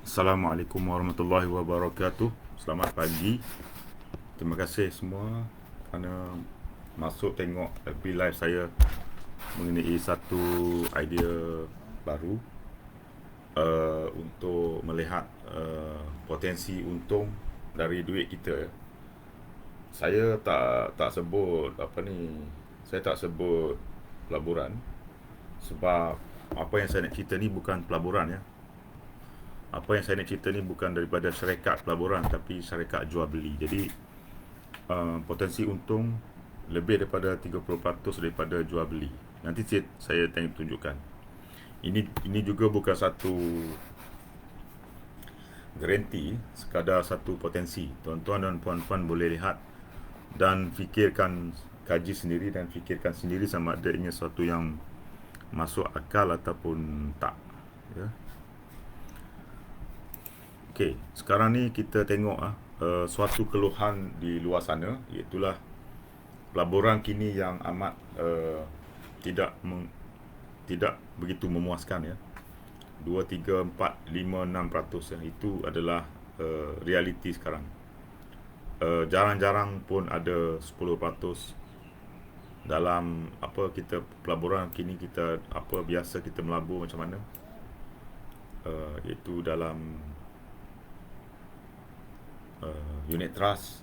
Assalamualaikum warahmatullahi wabarakatuh. Selamat pagi. Terima kasih semua kerana masuk tengok FB live saya mengenai satu idea baru untuk melihat potensi untung dari duit kita. Saya tak sebut saya tak sebut pelaburan sebab apa yang saya nak cerita ni bukan pelaburan ya. Apa yang saya nak cerita ni bukan daripada syarikat pelaburan tapi syarikat jual beli. Jadi potensi untung lebih daripada 30% daripada jual beli. Nanti saya tunjukkan. Ini juga bukan satu garanti, sekadar satu potensi. Tuan-tuan dan puan-puan boleh lihat dan fikirkan, kaji sendiri dan fikirkan sendiri sama ada ini sesuatu yang masuk akal ataupun tak, ya. Okey, sekarang ni kita tengok suatu keluhan di luar sana, iaitulah pelaburan kini yang amat tidak begitu memuaskan ya. 2, 3, 4, 5, 6% ya. Itu adalah realiti sekarang. Jarang-jarang pun ada 10% dalam kita pelaburan kini. Kita biasa kita melabur macam mana, iaitu dalam unit trust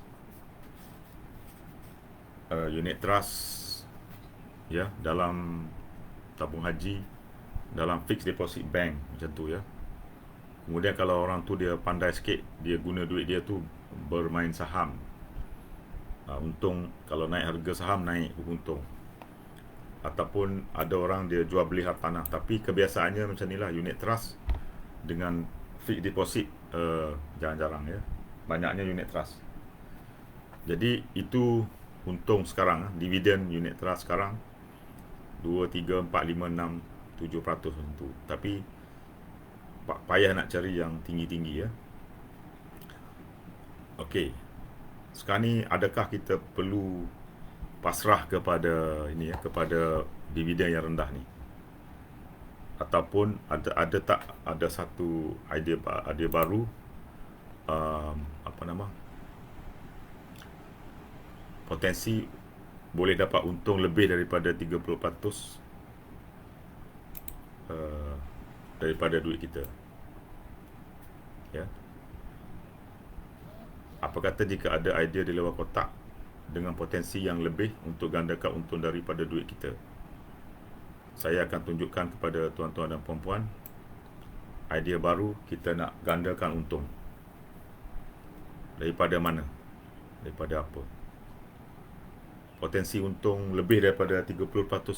ya, dalam tabung haji, dalam fixed deposit bank macam tu ya. Kemudian kalau orang tu dia pandai sikit, dia guna duit dia tu bermain saham, untung. Kalau naik harga saham, naik untung. Ataupun ada orang dia jual beli hartanah. Tapi kebiasaannya macam inilah unit trust dengan fixed deposit, jarang-jarang ya. Banyaknya unit trust. Jadi itu untung sekarang, dividen unit trust sekarang 2, 3, 4, 5, 6, 7% tu. Tapi payah nak cari yang tinggi-tinggi ya. Okey. Sekarang ni adakah kita perlu pasrah kepada ini ya, kepada dividen yang rendah ni? Ataupun ada tak ada satu idea baru, potensi boleh dapat untung lebih daripada 30% daripada duit kita, ya. Apa kata jika ada idea di luar kotak dengan potensi yang lebih untuk gandakan untung daripada duit kita? Saya akan tunjukkan kepada tuan-tuan dan puan-puan idea baru kita nak gandakan untung. Daripada mana? Daripada apa? Potensi untung lebih daripada 30%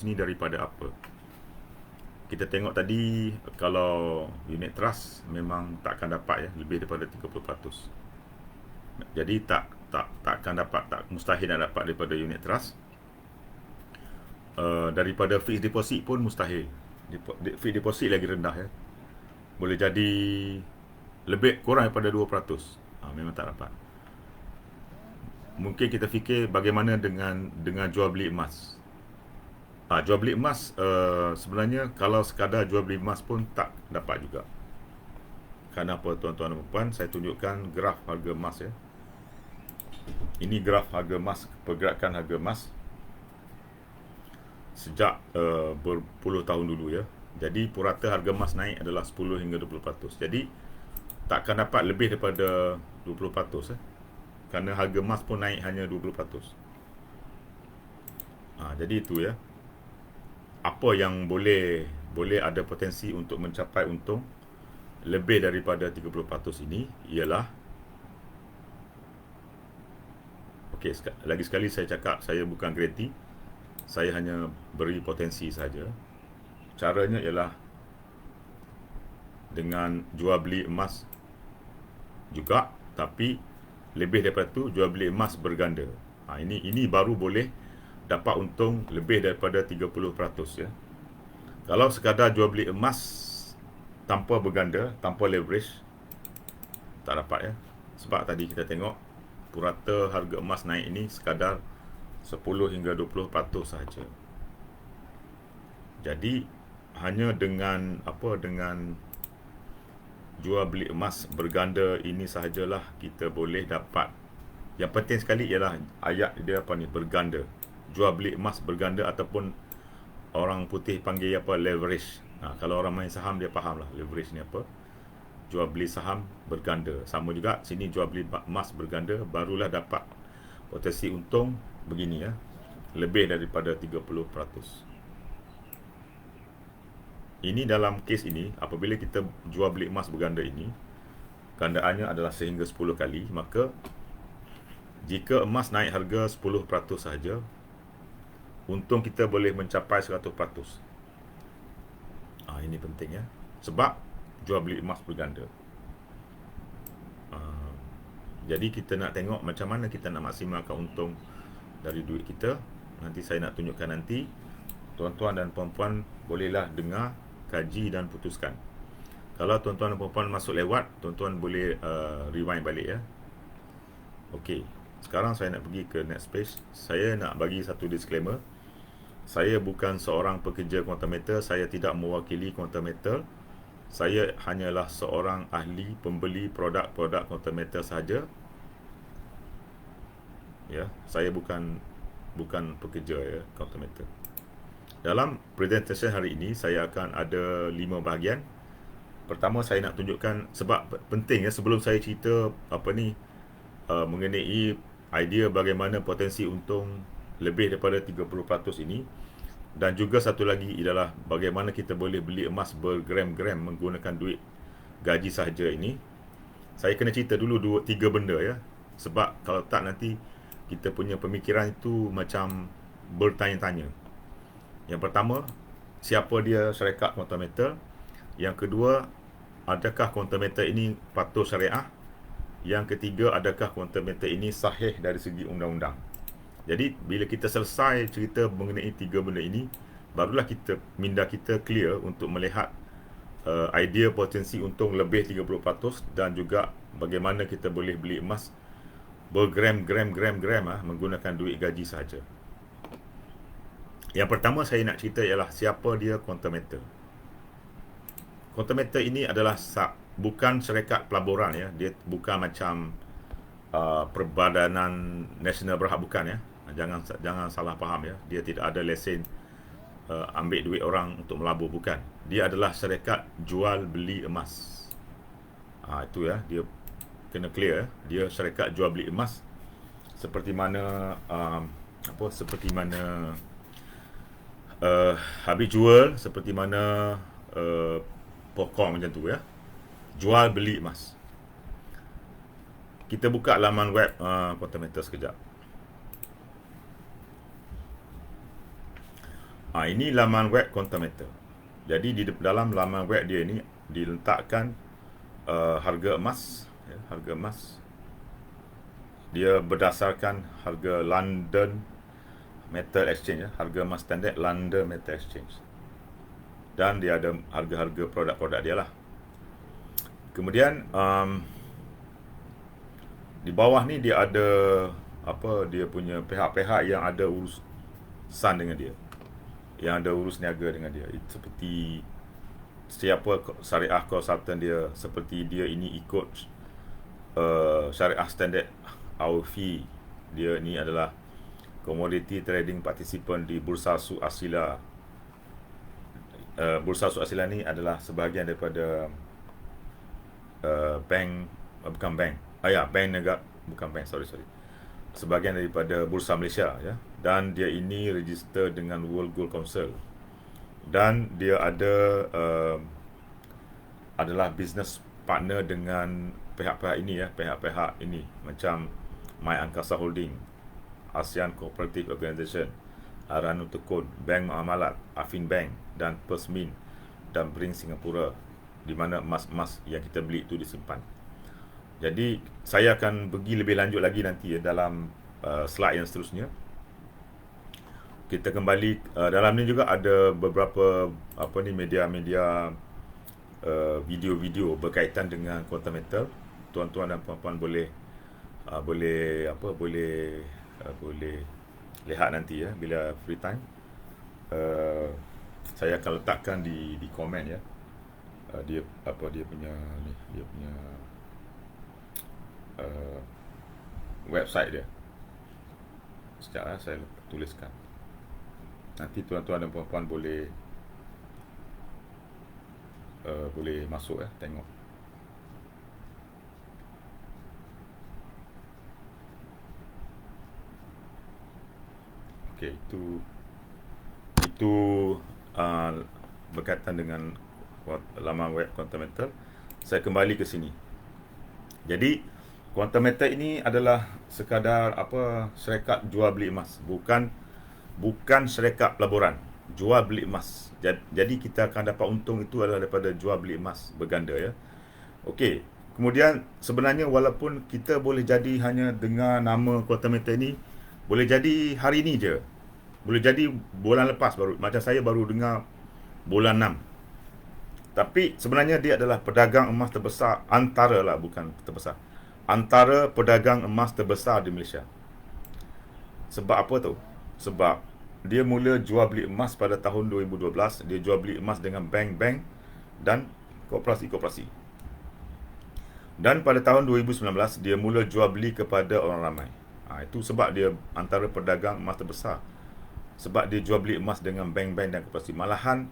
ni daripada apa? Kita tengok tadi, kalau unit trust memang takkan dapat ya, lebih daripada 30%. Jadi takkan dapat, tak mustahil nak dapat daripada unit trust. Daripada fixed deposit pun mustahil. Fixed deposit lagi rendah ya. Boleh jadi lebih kurang daripada 2%. Memang tak dapat. Mungkin kita fikir bagaimana dengan jual beli emas. Jual beli emas, sebenarnya kalau sekadar jual beli emas pun tak dapat juga. Kenapa tuan-tuan dan puan? Saya tunjukkan graf harga emas ya. Ini graf harga emas, pergerakan harga emas sejak berpuluh tahun dulu ya. Jadi purata harga emas naik adalah 10 hingga 20%. Jadi takkan dapat lebih daripada 20% kerana harga emas pun naik hanya 20%. Jadi itu ya. Apa yang boleh ada potensi untuk mencapai untung lebih daripada 30% ini ialah, okey, lagi sekali saya cakap, saya bukan garanti, saya hanya beri potensi saja. Caranya ialah dengan jual beli emas juga, tapi lebih daripada itu jual beli emas berganda. Ini baru boleh dapat untung lebih daripada 30% ya. Kalau sekadar jual beli emas tanpa berganda, tanpa leverage, tak dapat ya. Sebab tadi kita tengok purata harga emas naik ini sekadar 10 hingga 20% sahaja. Jadi hanya dengan jual beli emas berganda ini sahajalah kita boleh dapat. Yang penting sekali ialah ayat dia apa ni, berganda. Jual beli emas berganda, ataupun orang putih panggil apa, leverage. Kalau orang main saham dia faham lah leverage ni apa. Jual beli saham berganda. Sama juga sini jual beli emas berganda, barulah dapat potensi untung begini ya. Lebih daripada 30%. Ini dalam kes ini, apabila kita jual beli emas berganda ini, gandaannya adalah sehingga 10 kali, maka jika emas naik harga 10% sahaja, untung kita boleh mencapai 100%. Ini penting ya. Sebab jual beli emas berganda. Jadi kita nak tengok macam mana kita nak maksimalkan untung dari duit kita. Nanti saya nak tunjukkan nanti. Tuan-tuan dan puan-puan bolehlah dengar, kaji dan putuskan. Kalau tuan-tuan dan puan-puan masuk lewat, tuan-tuan boleh rewind balik ya. Okey, sekarang saya nak pergi ke next page. Saya nak bagi satu disclaimer. Saya bukan seorang pekerja quantum meter, saya tidak mewakili quantum meter. Saya hanyalah seorang ahli pembeli produk-produk quantum meter sahaja. Ya, saya bukan pekerja ya quantum meter. Dalam presentation hari ini saya akan ada 5 bahagian. Pertama, saya nak tunjukkan, sebab penting ya, sebelum saya cerita mengenai idea bagaimana potensi untung lebih daripada 30% ini, dan juga satu lagi ialah bagaimana kita boleh beli emas bergram-gram menggunakan duit gaji sahaja ini. Saya kena cerita dulu 3 benda ya. Sebab kalau tak nanti kita punya pemikiran itu macam bertanya-tanya. Yang pertama, siapa dia syarikat quantum meter? Yang kedua, adakah quantum meter ini patuh syariah? Yang ketiga, adakah quantum meter ini sahih dari segi undang-undang? Jadi bila kita selesai cerita mengenai 3 benda ini, barulah minda kita clear untuk melihat idea potensi untung lebih 30% dan juga bagaimana kita boleh beli emas bergram menggunakan duit gaji sahaja. Yang pertama saya nak cerita ialah siapa dia quantum meter. Quantum meter ini adalah bukan syarikat pelaburan ya, dia bukan macam Perbadanan Nasional Berhad, bukan ya. Jangan salah faham ya. Dia tidak ada lesen ambil duit orang untuk melabur, bukan. Dia adalah syarikat jual beli emas. Itu ya, dia kena clear. Dia syarikat jual beli emas seperti mana habis jual, seperti mana pokok macam tu ya. Jual beli emas. Kita buka laman web quantum meter sekejap. Ini laman web quantum meter. Jadi di dalam laman web dia ini diletakkan harga emas ya, harga emas. Dia berdasarkan harga London Metal Exchange ya, harga emas standard London Metal Exchange. Dan dia ada harga-harga produk-produk dia lah. Kemudian di bawah ni dia ada dia punya pihak-pihak yang ada urusan dengan dia, yang ada urus niaga dengan dia. Seperti siapa syariah consultant dia, seperti dia ini ikut syariah standard AUFI. Dia ni adalah commodity trading participant di Bursa Suq Asila. Bursa Suq Asila ni adalah sebahagian daripada bank negara, bukan bank, sorry. Sebahagian daripada Bursa Malaysia ya. Dan dia ini register dengan World Gold Council. Dan dia adalah business partner dengan pihak-pihak ini macam My Angkasa Holding, ASEAN Cooperative Organisation, Aranu Tekun, Bank Muamalat, Afin Bank dan Persmin dan Bring Singapura, di mana emas-emas yang kita beli itu disimpan. Jadi saya akan pergi lebih lanjut lagi nanti ya, dalam slide yang seterusnya. Kita kembali dalam ni juga ada beberapa media-media video-video berkaitan dengan quantum meter. Tuan-tuan dan puan-puan boleh lihat nanti ya bila free time. Saya akan letakkan di komen ya. dia dia punya ni, dia punya uh, website dia. Sekejap saya tuliskan. Nanti tuan-tuan dan puan-puan boleh masuk tengok. Okey, itu berkaitan dengan laman web Quantum. Saya kembali ke sini. Jadi Quantum ini adalah sekadar syarikat jual beli emas, bukan syarikat pelaburan, jual beli emas. Jadi kita akan dapat untung itu adalah daripada jual beli emas berganda ya. Okey, kemudian sebenarnya walaupun kita boleh jadi hanya dengar nama Quantum ini, boleh jadi hari ini je, boleh jadi bulan lepas baru, macam saya baru dengar bulan 6. Tapi sebenarnya dia adalah pedagang emas terbesar, antara pedagang emas terbesar di Malaysia. Sebab apa tu? Sebab dia mula jual beli emas pada tahun 2012. Dia jual beli emas dengan bank-bank dan koperasi-koperasi. Dan pada tahun 2019 dia mula jual beli kepada orang ramai. Itu sebab dia antara pedagang emas terbesar. Sebab dia jual beli emas dengan bank-bank dan koperasi. Malahan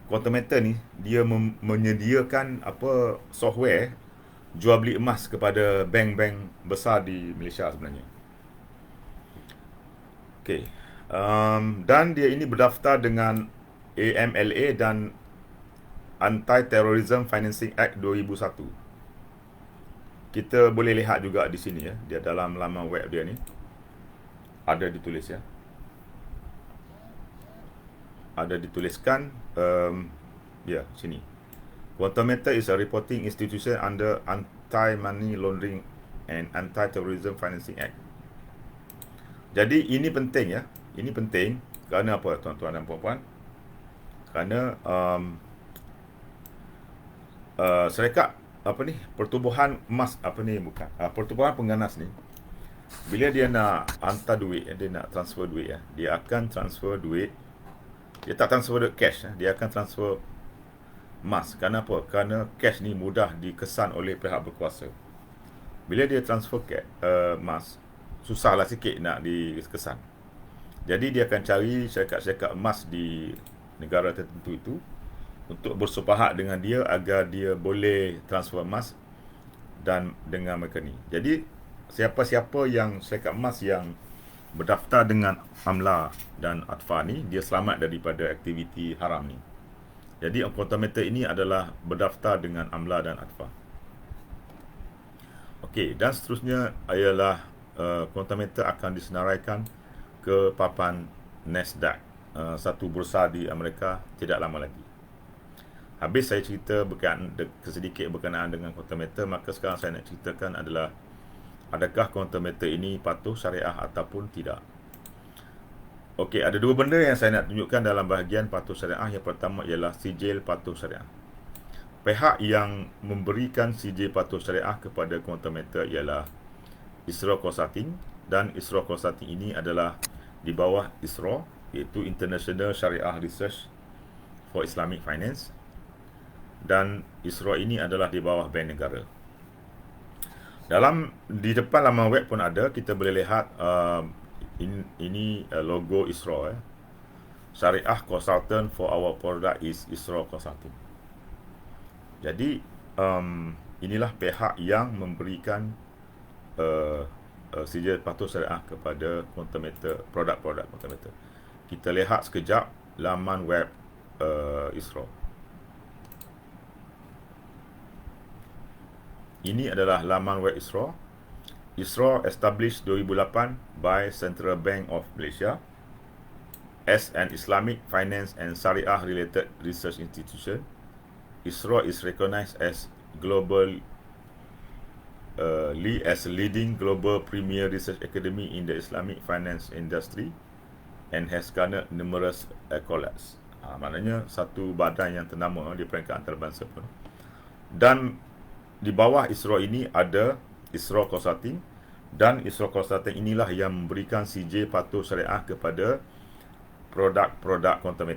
Quantum ni dia menyediakan software jual beli emas kepada bank-bank besar di Malaysia sebenarnya. Okey. Dan dia ini berdaftar dengan AMLA dan Anti-Terrorism Financing Act 2001. Kita boleh lihat juga di sini ya, dia dalam laman web dia ni ada ditulis ya. Ada dituliskan sini. Quantum is a reporting institution under Anti-Money Laundering and Anti-Terrorism Financing Act. Jadi ini penting ya. Ini penting kerana apa tuan-tuan dan puan-puan? Kerana syarikat pertubuhan emas pertubuhan pengganas ni, bila dia nak hantar duit, dia nak transfer duit ya, dia akan transfer duit. Dia tak transfer duit cash, dia akan transfer emas. Kenapa? Kerana cash ni mudah dikesan oleh pihak berkuasa. Bila dia transfer emas, susahlah sikit nak dikesan. Jadi dia akan cari syarikat-syarikat emas di negara tertentu itu untuk bersepahat dengan dia agar dia boleh transfer emas dan dengan mereka ni. Jadi siapa-siapa yang syarikat emas yang berdaftar dengan AMLA dan ATFA ni, dia selamat daripada aktiviti haram ni. Jadi Quantum ini adalah berdaftar dengan AMLA dan ATFA. Okey, dan seterusnya ialah Quantum akan disenaraikan ke papan Nasdaq, satu bursa di Amerika tidak lama lagi. Habis saya cerita sedikit berkenaan dengan Quantum, maka sekarang saya nak ceritakan adalah adakah Quantum ini patuh syariah ataupun tidak. Okey, ada dua benda yang saya nak tunjukkan dalam bahagian patuh syariah. Yang pertama ialah sijil patuh syariah. Pihak yang memberikan sijil patuh syariah kepada Quantum ialah ISRO Consulting, dan ISRO Consulting ini adalah di bawah ISRO, iaitu International Sharia Research for Islamic Finance, dan ISRO ini adalah di bawah Bank Negara. Di depan laman web pun ada, kita boleh lihat ini logo ISRO. Syariah Consultant for our product is ISRO Consulting. Jadi inilah pihak yang memberikan sijil patuh syariah kepada Quantum, produk-produk Quantum. Kita lihat sekejap laman web ISRO. Ini adalah laman web ISRO. ISRO established 2008 by Central Bank of Malaysia as an Islamic finance and Sharia related research institution. ISRO is recognized as as a leading global premier research academy in the Islamic finance industry and has garnered numerous accolades. Maknanya satu badan yang ternama di peringkat antarabangsa pun. Dan di bawah ISRO ini ada ISRO Consulting, dan ISRO Consulting inilah yang memberikan sijil patuh syariah kepada produk-produk Quantum.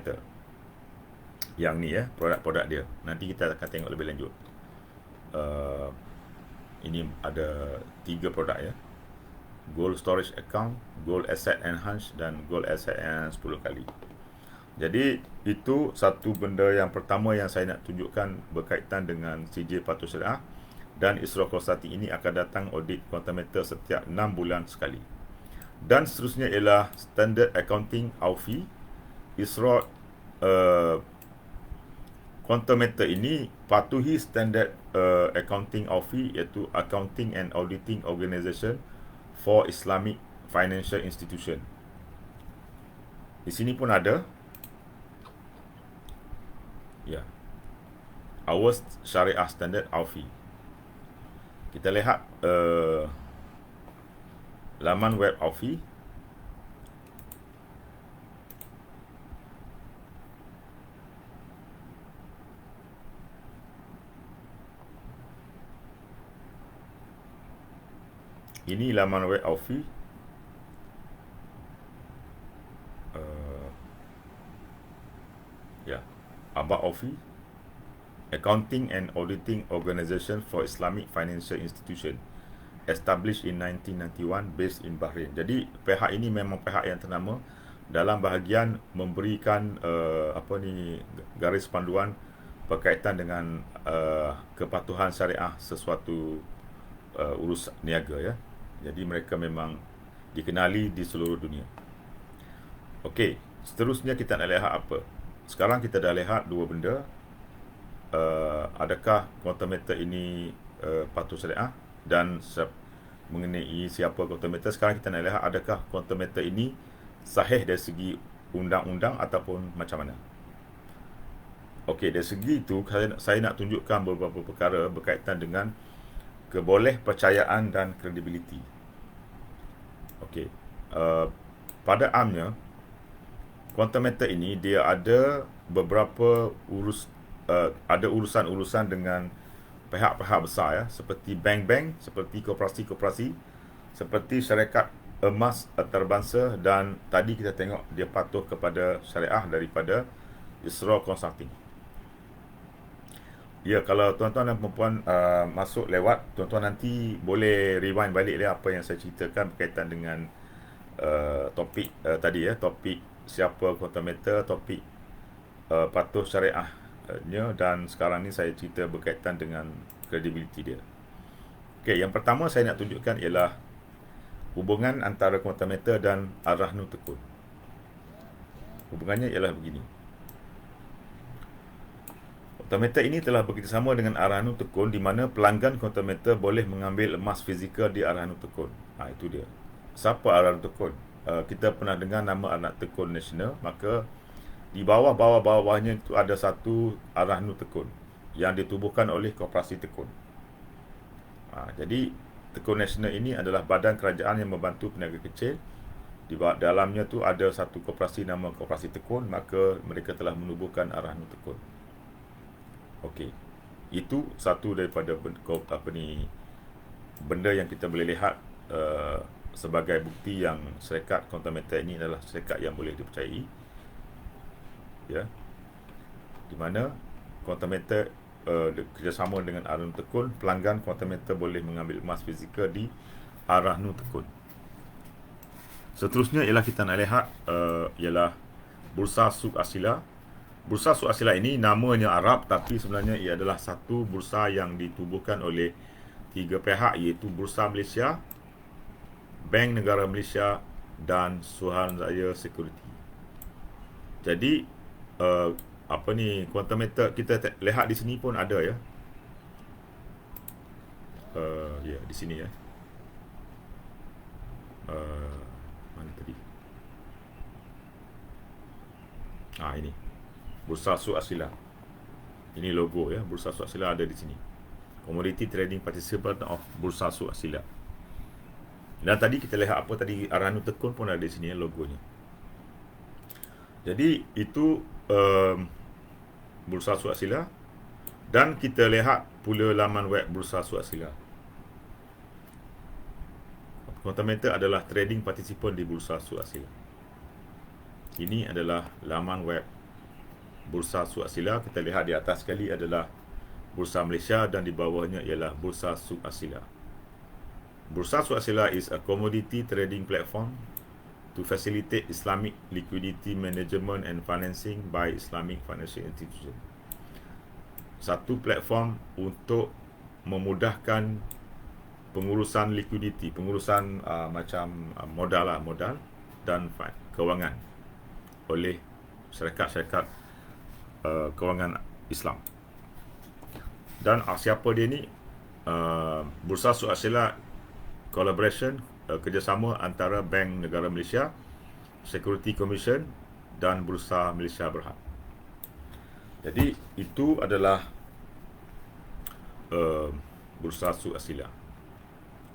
Yang ni ya, produk-produk dia. Nanti kita akan tengok lebih lanjut. Uh, ini ada 3 produk ya. Gold Storage Account, Gold Asset Enhance dan Gold Asset Enhance 10 kali. Jadi itu satu benda yang pertama yang saya nak tunjukkan berkaitan dengan CJ Patuh Syariah, dan Isra Konsulting ini akan datang audit Quantum Meter setiap 6 bulan sekali. Dan seterusnya ialah Standard Accounting AUFI. Isra Quantum Meter ini patuhi Standard Accounting AUFI, iaitu Accounting and Auditing Organisation for Islamic Financial Institution. Di sini pun ada ya, Our Syariah Standard AUFI. Kita lihat laman web AUFI. Ini laman web AUFI. Ya, About AUFI, Accounting and Auditing Organisation for Islamic Financial Institution, established in 1991, based in Bahrain. Jadi pihak ini memang pihak yang ternama dalam bahagian memberikan garis panduan berkaitan dengan kepatuhan syariah sesuatu urus niaga ya. Jadi mereka memang dikenali di seluruh dunia. Okey, seterusnya kita nak lihat apa? Sekarang kita dah lihat 2 benda. Adakah Quantum Meter ini patuh syariah, dan mengenai siapa Quantum Meter. Sekarang kita nak lihat adakah Quantum Meter ini sahih dari segi undang-undang ataupun macam mana. Okey, dari segi itu saya nak tunjukkan beberapa perkara berkaitan dengan keboleh percayaan dan kredibiliti. Okey, pada amnya Quantum Meter ini dia ada beberapa urusan-urusan dengan pihak-pihak besar ya, seperti bank-bank, seperti koperasi-koperasi, seperti syarikat emas antarabangsa, dan tadi kita tengok dia patuh kepada syariah daripada Isra Consulting. Ya, kalau tuan-tuan dan puan-puan masuk lewat, tuan-tuan nanti boleh rewind balik apa yang saya ceritakan berkaitan dengan topik tadi ya, topik siapa Quantum Meter, topik patuh syariahnya, dan sekarang ni saya cerita berkaitan dengan kredibiliti dia. Okey, yang pertama saya nak tunjukkan ialah hubungan antara Quantum Meter dan Ar-Rahnu Tekun. Hubungannya ialah begini. Quantum Meter ini telah bekerjasama dengan Ar-Rahnu Tekun, di mana pelanggan Quantum Meter boleh mengambil emas fizikal di Ar-Rahnu Tekun. Itu dia. Siapa Ar-Rahnu Tekun? Kita pernah dengar nama Anak Tekun Nasional, maka di bawahnya itu ada satu Ar-Rahnu Tekun yang ditubuhkan oleh Koperasi Tekun. Jadi Tekun Nasional ini adalah badan kerajaan yang membantu peniaga kecil. Di dalamnya tu ada satu koperasi nama Koperasi Tekun, maka mereka telah menubuhkan Ar-Rahnu Tekun. Okey, itu satu daripada benda yang kita boleh lihat sebagai bukti yang syarikat Quantum Meter ini adalah syarikat yang boleh dipercayai ya, di mana Quantum Meter kerjasama dengan Ar-Rahnu Tekun. Pelanggan Quantum Meter boleh mengambil emas fizikal di Ar-Rahnu Tekun. Seterusnya ialah kita nak lihat ialah Bursa Suq Asila. Bursa Suq Asila ini namanya Arab, tapi sebenarnya ia adalah satu bursa yang ditubuhkan oleh 3 pihak, iaitu Bursa Malaysia, Bank Negara Malaysia dan Suruhanjaya Security. Jadi Quantum Meter kita lihat di sini pun ada ya. Di sini ya. Mana tadi? Ini Bursa Suq Asila. Ini logo ya, Bursa Suq Asila ada di sini. Commodity Trading Participant of Bursa Suq Asila. Dan tadi kita lihat apa tadi, Ar-Rahnu Tekun pun ada di sini logonya. Jadi itu Bursa Suq Asila. Dan kita lihat pula laman web Bursa Suq Asila. Quantum Meter adalah trading participant di Bursa Suq Asila. Ini adalah laman web Bursa Suq Asila, kita lihat di atas sekali adalah Bursa Malaysia dan di bawahnya ialah Bursa Suq Asila. Bursa Suq Asila is a commodity trading platform to facilitate Islamic liquidity management and financing by Islamic financial institution. Satu platform untuk memudahkan pengurusan liquidity, pengurusan macam modal dan kewangan oleh syarikat-syarikat kewangan Islam. Dan siapa dia ni? Bursa Suq Asila collaboration, kerjasama antara Bank Negara Malaysia, Security Commission dan Bursa Malaysia Berhad. Jadi itu adalah Bursa Suq Asila.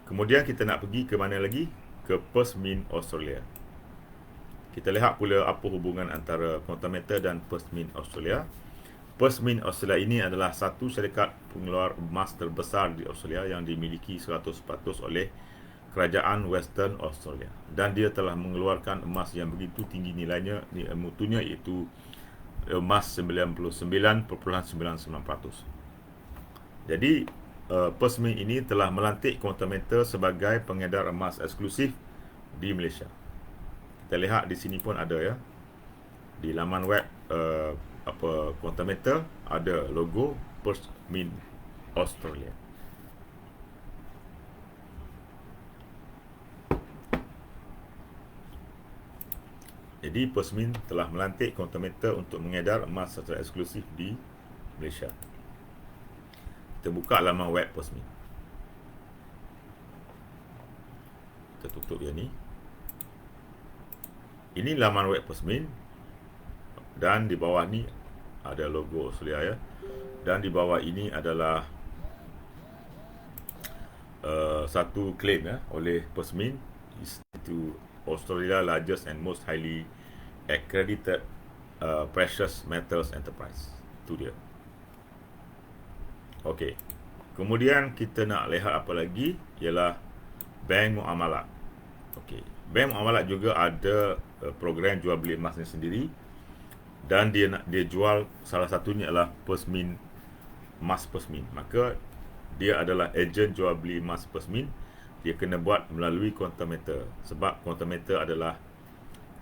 Kemudian kita nak pergi ke mana lagi? Ke Perth Mint Australia. Kita lihat pula apa hubungan antara Quantum Metal dan Perth Mint Australia. Perth Mint Australia ini adalah satu syarikat pengeluar emas terbesar di Australia yang dimiliki 100% oleh Kerajaan Western Australia. Dan dia telah mengeluarkan emas yang begitu tinggi nilainya, mutunya iaitu emas 99.99%. Jadi Perth Mint ini telah melantik Quantum Metal sebagai pengedar emas eksklusif di Malaysia. Kita lihat di sini pun ada ya. Di laman web Quantum Metal ada logo Perth Mint Australia. Jadi Perth Mint telah melantik Quantum Metal untuk mengedar emas secara eksklusif di Malaysia. Kita buka laman web Perth Mint. Kita tutup yang ni. Ini laman web Perth Mint. Dan di bawah ni ada logo Australia ya. Dan di bawah ini adalah satu claim ya oleh Perth Mint, is to Australia largest and most highly accredited precious metals enterprise. Itu dia. Okey. Kemudian kita nak lihat apa lagi ialah Bank Muamalat. Okey. Bank Muamalat juga ada program jual beli emasnya sendiri, dan dia jual, salah satunya adalah Perth Mint, emas Perth Mint. Maka dia adalah ejen jual beli emas Perth Mint. Dia kena buat melalui Quantum Metal, sebab Quantum Metal adalah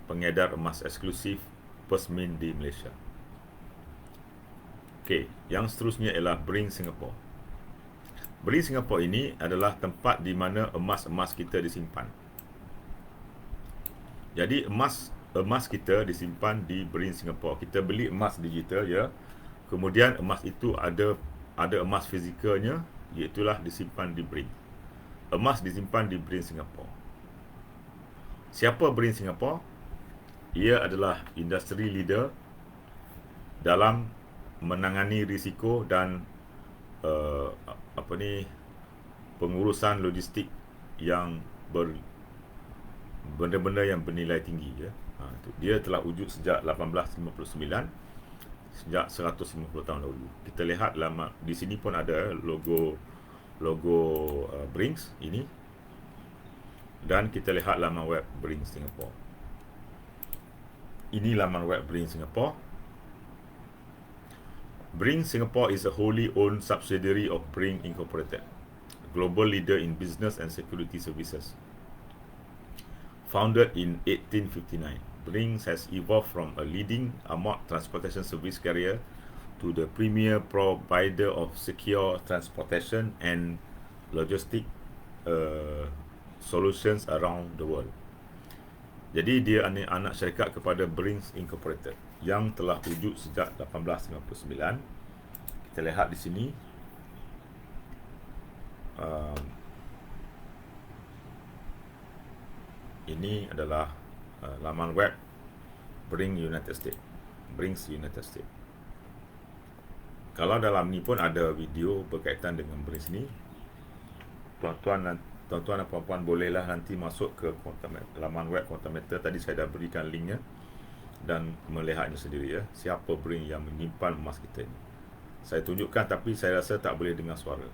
pengedar emas eksklusif Perth Mint di Malaysia. Okey, yang seterusnya ialah Bring Singapore. Bring Singapore ini adalah tempat di mana emas-emas kita disimpan. Jadi emas kita disimpan di Bring Singapore. Kita beli emas digital ya. Kemudian emas itu ada emas fizikalnya, iaitulah disimpan di Bring. Emas disimpan di Bring Singapore. Siapa Bring Singapore? Ia adalah industri leader dalam menangani risiko dan pengurusan logistik yang benda-benda yang bernilai tinggi ya. Dia telah wujud sejak 1859, sejak 150 tahun dahulu. Kita lihat lama di sini pun ada logo Brings ini, dan kita lihat laman web Bring Singapore. Ini laman web Bring Singapore. Bring Singapore is a wholly owned subsidiary of Bring Incorporated, a global leader in business and security services. Founded in 1859, Bring has evolved from a leading armored transportation service carrier to the premier provider of secure transportation and logistic solutions around the world. Jadi dia anak syarikat kepada Bring Incorporated yang telah wujud sejak 1859. Kita lihat di sini ini adalah laman web Bring United States. Brings United States. Kalau dalam ni pun ada video berkaitan dengan Brings ni. Tuan-tuan dan puan-puan bolehlah nanti masuk ke laman web Quantum Metal. Tadi saya dah berikan linknya dan melihatnya sendiri ya. Siapa Bring yang menyimpan emas kita ni. Saya tunjukkan tapi saya rasa tak boleh dengar suara.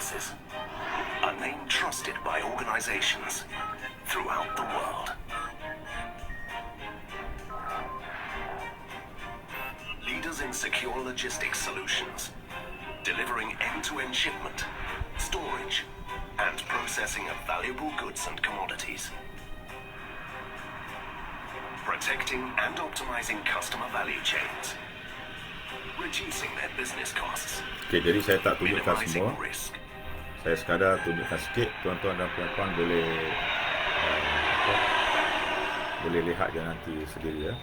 Services, a name trusted by organizations throughout the world. Leaders in secure logistics solutions, delivering end-to-end shipment, storage, and processing of valuable goods and commodities. Protecting and optimizing customer value chains, reducing their business costs, Okey, jadi saya tak tunjukkan minimizing semua. risk. Saya sekadar tunjukkan sikit. Tuan-tuan dan puan-puan boleh boleh lihat je nanti sendiri ya.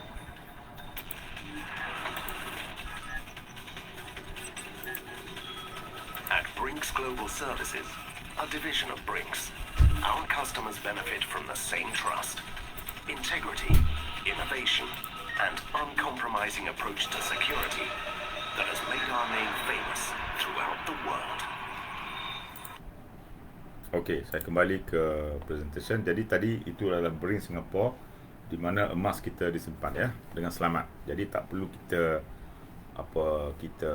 At Brinks Global Services, a division of Brinks, our customers benefit from the same trust, integrity, innovation, and uncompromising approach to security that has made our name famous throughout the world. Okey, saya kembali ke presentation. Jadi tadi itu adalah Brinks Singapore di mana emas kita disimpan ya dengan selamat. Jadi tak perlu kita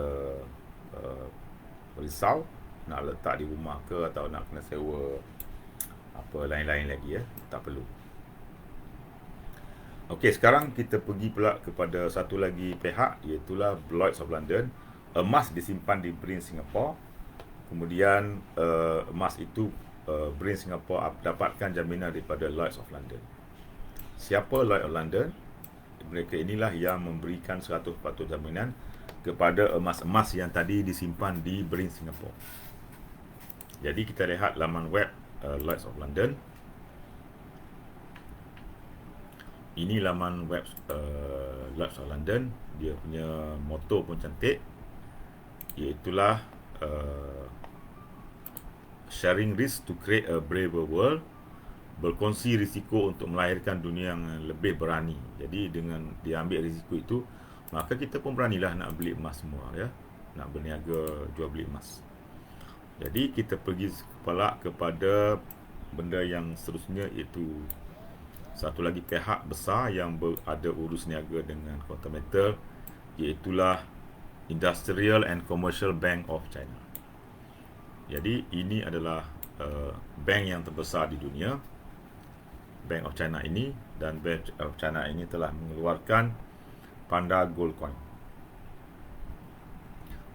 risau nak letak di rumah ke atau nak kena sewa apa lain-lain lagi ya, tak perlu. Okey, sekarang kita pergi pula kepada satu lagi pihak, iaitu Lloyd's of London. Emas disimpan di Brinks Singapore. Kemudian emas itu Brinks Singapore dapatkan jaminan daripada Lloyd's of London. Siapa Lloyd's of London? Mereka inilah yang memberikan 100% jaminan kepada emas-emas yang tadi disimpan di Brinks Singapore. Jadi kita lihat laman web Lloyd's of London. Ini laman web Lloyd's of London. Dia punya moto pun cantik, iaitulah sharing risk to create a braver world. Berkongsi risiko untuk melahirkan dunia yang lebih berani. Jadi dengan dia ambil risiko itu, maka kita pun beranilah nak beli emas semua ya, nak berniaga jual beli emas. Jadi kita pergi pula kepada benda yang seterusnya, iaitu satu lagi pihak besar yang ada urus niaga dengan quantum metal, iaitulah Industrial and Commercial Bank of China. Jadi ini adalah bank yang terbesar di dunia, Bank of China ini, dan Bank of China ini telah mengeluarkan Panda Gold Coin.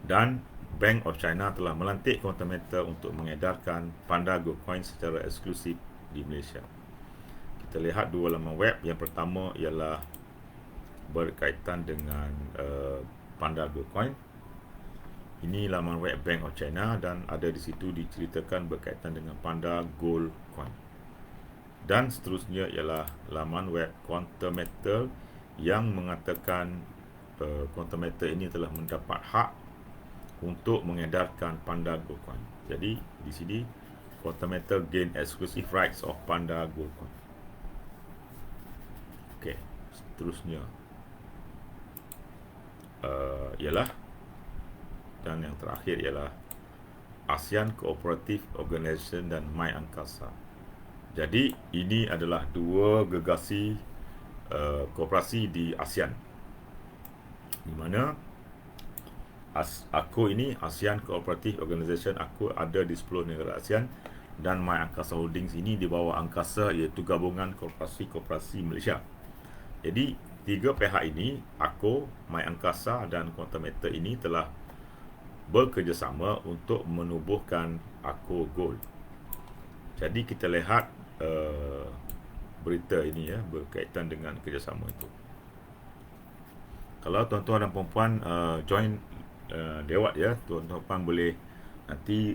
Dan Bank of China telah melantik quantum metal untuk mengedarkan Panda Gold Coin secara eksklusif di Malaysia. Kita lihat dua laman web. Yang pertama ialah berkaitan dengan Panda Gold Coin. Ini laman web Bank of China dan ada di situ diceritakan berkaitan dengan Panda Gold Coin. Dan seterusnya ialah laman web Quantum Metal yang mengatakan Quantum Metal ini telah mendapat hak untuk mengedarkan Panda Gold Coin. Jadi di sini Quantum Metal gain exclusive rights of Panda Gold Coin. Okey, seterusnya ialah, dan yang terakhir ialah ASEAN Cooperative Organisation dan My Angkasa. Jadi ini adalah dua gegasi koperasi di ASEAN, di mana aku ini ASEAN Cooperative Organisation, aku ada di 10 negara ASEAN, dan My Angkasa Holdings ini di bawah Angkasa, iaitu gabungan koperasi-koperasi Malaysia. Jadi tiga pihak ini, aku, My Angkasa dan Quantum Metal ini telah bekerjasama untuk menubuhkan Aku Gold. Jadi kita lihat berita ini ya, berkaitan dengan kerjasama itu. Kalau tuan-tuan dan puan-puan join lewat ya, tuan-tuan boleh nanti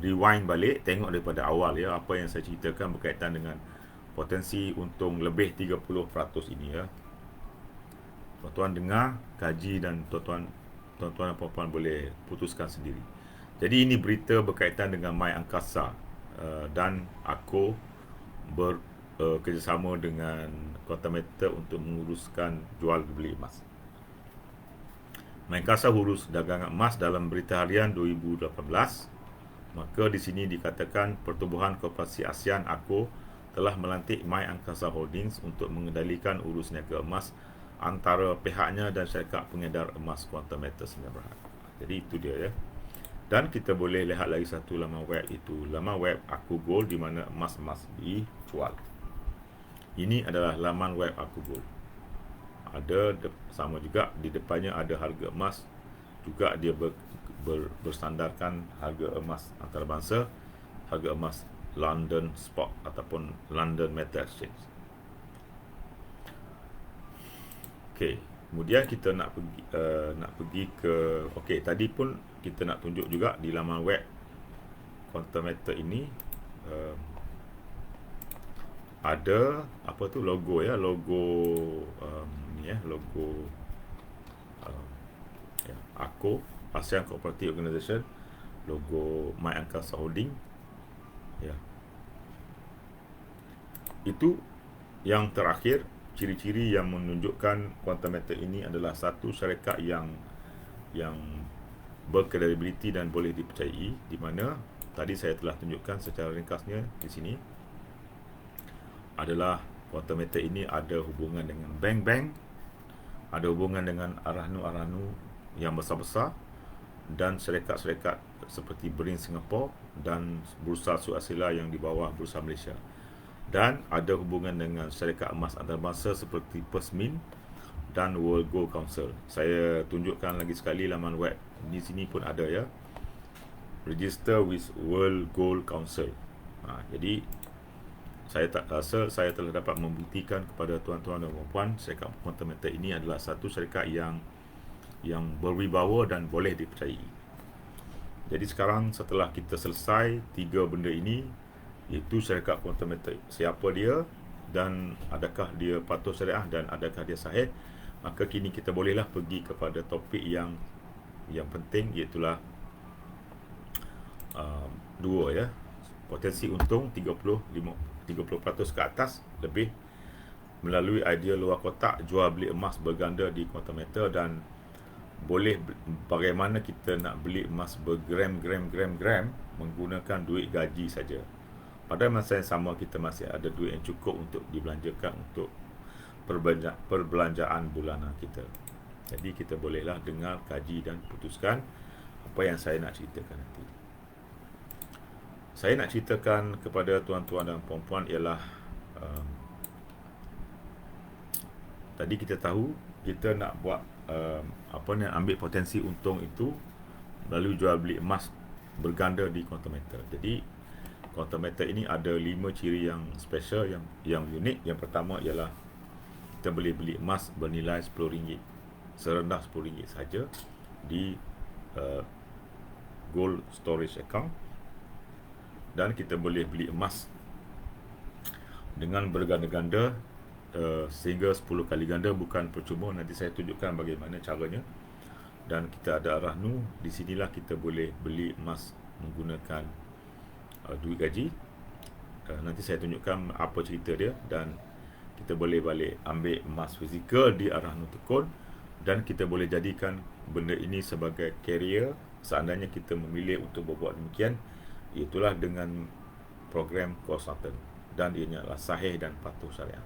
rewind balik, tengok daripada awal ya, apa yang saya ceritakan berkaitan dengan potensi untung lebih 30% ini ya. Tuan-tuan dengar, kaji, dan tuan-tuan dan puan-puan boleh putuskan sendiri. Jadi ini berita berkaitan dengan My Angkasa dan aku bekerjasama dengan Quantum Metal untuk menguruskan jual beli emas. My Angkasa urus dagangan emas dalam berita harian 2018. Maka di sini dikatakan pertubuhan koperasi ASEAN aku telah melantik My Angkasa Holdings untuk mengendalikan urus niaga emas antara pihaknya dan syarikat pengedar emas Quantum Metal Sdn Bhd. Jadi itu dia ya. Dan kita boleh lihat lagi satu laman web, itu laman web Aku Gold, di mana emas-emas dijual. Ini adalah laman web Aku Gold. Sama juga di depannya ada harga emas, juga dia berstandarkan harga emas antarabangsa, harga emas London Spot ataupun London Metal Exchange. Okey, kemudian kita nak pergi ke, okey, tadi pun kita nak tunjuk juga di laman web Quantum Metal ini ada apa tu, logo ya, logo ni ya, logo ACO, ASEAN Cooperative Organisation, logo My Angkasa Holding ya. Itu yang terakhir, ciri-ciri yang menunjukkan Quantum Metal ini adalah satu syarikat yang berkredibiliti dan boleh dipercayai, di mana tadi saya telah tunjukkan secara ringkasnya di sini. Adalah Quantum Metal ini ada hubungan dengan bank-bank, ada hubungan dengan arahnu-arahnu yang besar-besar, dan syarikat-syarikat seperti Brin Singapore dan Bursa Suasila yang di bawah Bursa Malaysia. Dan ada hubungan dengan syarikat emas antarabangsa seperti Persmin dan World Gold Council. Saya tunjukkan lagi sekali laman web di sini pun ada ya, Register with World Gold Council. Jadi saya tak rasa saya telah dapat membuktikan kepada tuan-tuan dan puan-puan, syarikat Quantum Metal ini adalah satu syarikat yang berwibawa dan boleh dipercayai. Jadi sekarang setelah kita selesai tiga benda ini, iaitu syarikat Quantum Metal, siapa dia dan adakah dia patuh syariah dan adakah dia sahih, maka kini kita bolehlah pergi kepada topik yang penting, iaitulah dua ya, potensi untung 30% ke atas lebih melalui idea luar kotak jual beli emas berganda di Quantum Metal, dan boleh bagaimana kita nak beli emas bergram menggunakan duit gaji saja. Pada masa yang sama kita masih ada duit yang cukup untuk dibelanjakan untuk perbelanjaan bulanan kita. Jadi kita bolehlah dengar, kaji dan putuskan apa yang saya nak ceritakan nanti. Saya nak ceritakan kepada tuan-tuan dan puan-puan ialah tadi kita tahu kita nak buat ambil potensi untung itu melalui jual beli emas berganda di Quantum Metal. Jadi Quantum Metal ini ada 5 ciri yang special, yang unik. Yang pertama ialah kita boleh beli emas bernilai RM10, serendah RM10 saja di gold storage account, dan kita boleh beli emas dengan berganda-ganda sehingga 10 kali ganda, bukan percuma. Nanti saya tunjukkan bagaimana caranya. Dan kita ada arahnu, di sinilah kita boleh beli emas menggunakan duit gaji. Nanti saya tunjukkan apa cerita dia, dan kita boleh balik ambil emas fizikal di arahnu tekun, dan kita boleh jadikan benda ini sebagai carrier seandainya kita memilih untuk berbuat demikian, itulah dengan program consultant, dan ianya adalah sahih dan patuh syariah.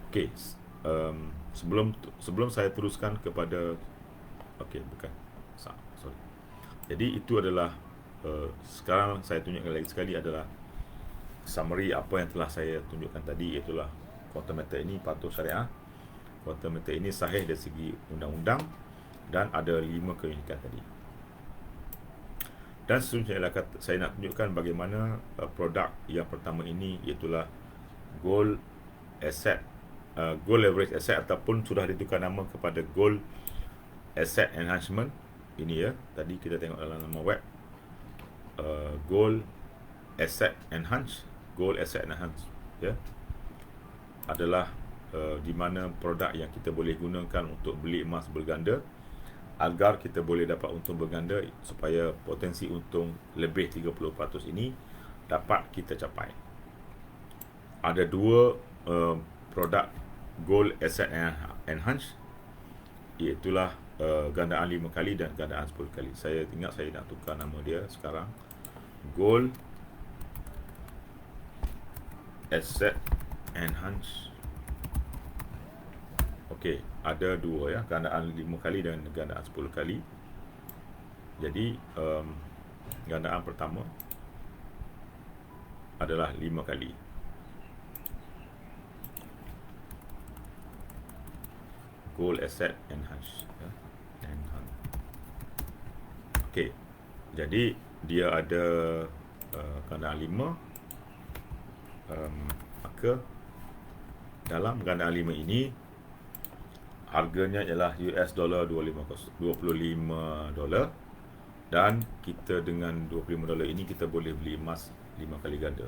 Okey, sebelum saya teruskan kepada sorry. Jadi itu adalah sekarang saya tunjukkan lagi sekali adalah summary apa yang telah saya tunjukkan tadi, iaitulah Quantum Metal ini patuh syariah, Quantum Metal ini sahih dari segi undang-undang, dan ada 5 keunikan tadi. Dan seterusnya saya nak tunjukkan bagaimana produk yang pertama ini, iaitulah gold leverage asset, ataupun sudah ditukar nama kepada gold asset enhancement. Ini ya, tadi kita tengok dalam nama web gold asset enhance ya, adalah di mana produk yang kita boleh gunakan untuk beli emas berganda agar kita boleh dapat untung berganda, supaya potensi untung lebih 30% ini dapat kita capai. Ada 2 produk gold asset enhance, iaitulah gandaan 5 kali dan gandaan 10 kali. Saya ingat saya nak tukar nama dia sekarang, gold asset enhance. Okey, ada 2 ya, gandaan 5 kali dan gandaan 10 kali. Jadi gandaan pertama adalah 5 kali. Gold Asset Enhance, ya. Enhance. Okey. Jadi dia ada gandaan 5. Maka dalam gandaan 5 ini harganya ialah US dollar 25 dolar, dan kita dengan 25 dolar ini kita boleh beli emas 5 kali ganda.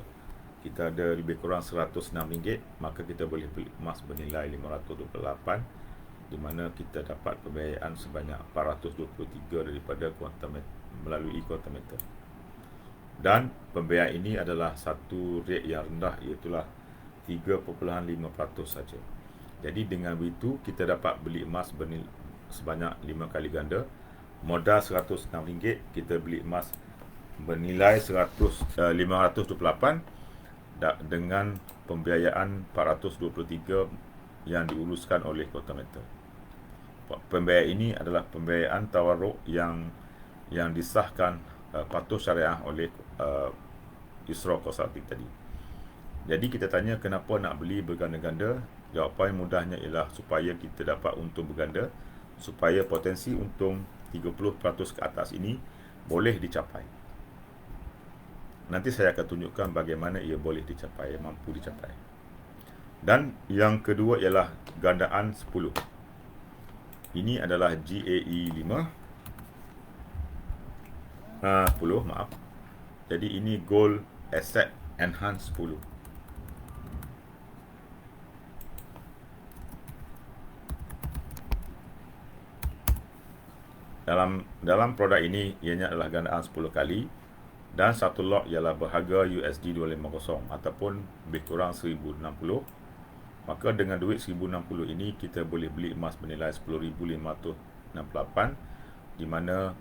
Kita ada lebih kurang RM106, maka kita boleh beli emas bernilai 528, di mana kita dapat pembiayaan sebanyak 423 daripada melalui quantum meter. Dan pembiayaan ini adalah satu rate yang rendah, iaitulah 3.5% saja. Jadi dengan begitu kita dapat beli emas sebanyak 5 kali ganda. Modal RM106, kita beli emas bernilai 528 dengan pembiayaan 423 yang diuruskan oleh quantum meter. Pembiayaan ini adalah pembiayaan tawarruk yang disahkan patuh syariah oleh Isra Consulting tadi. Jadi kita tanya kenapa nak beli berganda-ganda. Jawapan mudahnya ialah supaya kita dapat untung berganda, supaya potensi untung 30% ke atas ini boleh dicapai. Nanti saya akan tunjukkan bagaimana ia boleh dicapai, mampu dicapai. Dan yang kedua ialah gandaan 10. Ini adalah GAE 10, maaf. Jadi ini Gold Asset Enhance 10. Dalam produk ini ianya adalah gandaan 10 kali, dan satu lot ialah berharga USD 250 ataupun lebih kurang 1060. Maka dengan duit 1060 ini kita boleh beli emas bernilai 10,568, di mana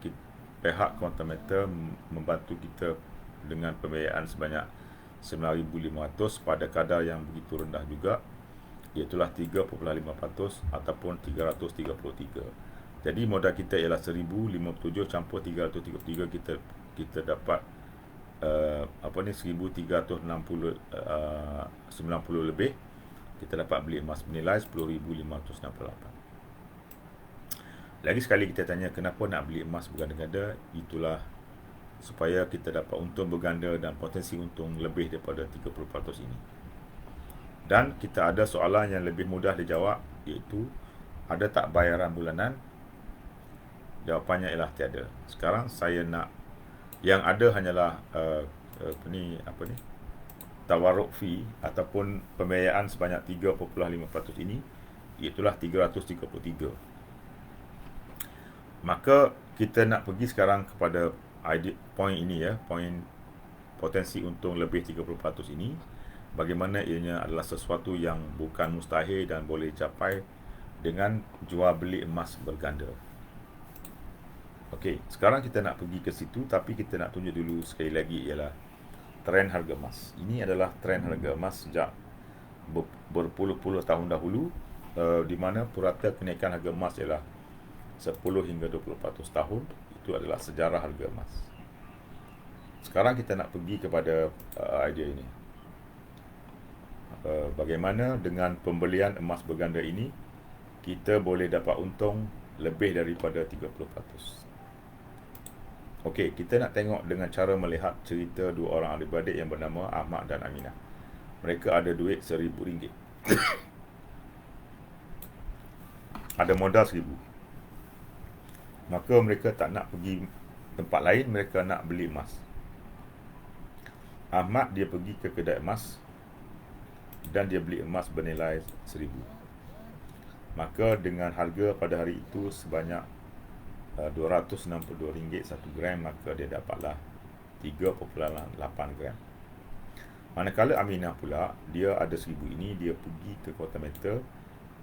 pihak quantum meter membantu kita dengan pembiayaan sebanyak 9,500 pada kadar yang begitu rendah juga, iaitulah 3.5% ataupun 333. Jadi modal kita ialah 1057 campur 333, kita dapat 1360 90 lebih. Kita dapat beli emas bernilai 10,568. Lagi sekali kita tanya kenapa nak beli emas berganda-ganda. Itulah supaya kita dapat untung berganda dan potensi untung lebih daripada 30% ini. Dan kita ada soalan yang lebih mudah dijawab, iaitu ada tak bayaran bulanan? Jawapannya ialah tiada. Sekarang saya nak, yang ada hanyalah tawarruk fee ataupun pembiayaan sebanyak 3.5% ini, iaitulah 333. Maka kita nak pergi sekarang kepada poin ini, ya, poin potensi untung lebih 30% ini. Bagaimana ianya adalah sesuatu yang bukan mustahil dan boleh capai dengan jual beli emas berganda. Okey, sekarang kita nak pergi ke situ, tapi kita nak tunjuk dulu sekali lagi ialah trend harga emas. Ini adalah trend harga emas sejak berpuluh-puluh tahun dahulu, di mana purata kenaikan harga emas ialah 10 hingga 20% tahun. Itu adalah sejarah harga emas. Sekarang kita nak pergi kepada idea ini. Bagaimana dengan pembelian emas berganda ini kita boleh dapat untung lebih daripada 30%. Okey, kita nak tengok dengan cara melihat cerita dua orang adik-beradik yang bernama Ahmad dan Aminah. Mereka ada duit RM1,000. Ada modal 1,000. Maka mereka tak nak pergi tempat lain, mereka nak beli emas. Ahmad dia pergi ke kedai emas dan dia beli emas bernilai RM1,000. Maka dengan harga pada hari itu sebanyak RM262 1 gram, maka dia dapatlah 3.8 gram. Manakala Aminah pula, dia ada 1,000 ini, dia pergi ke quantum meter,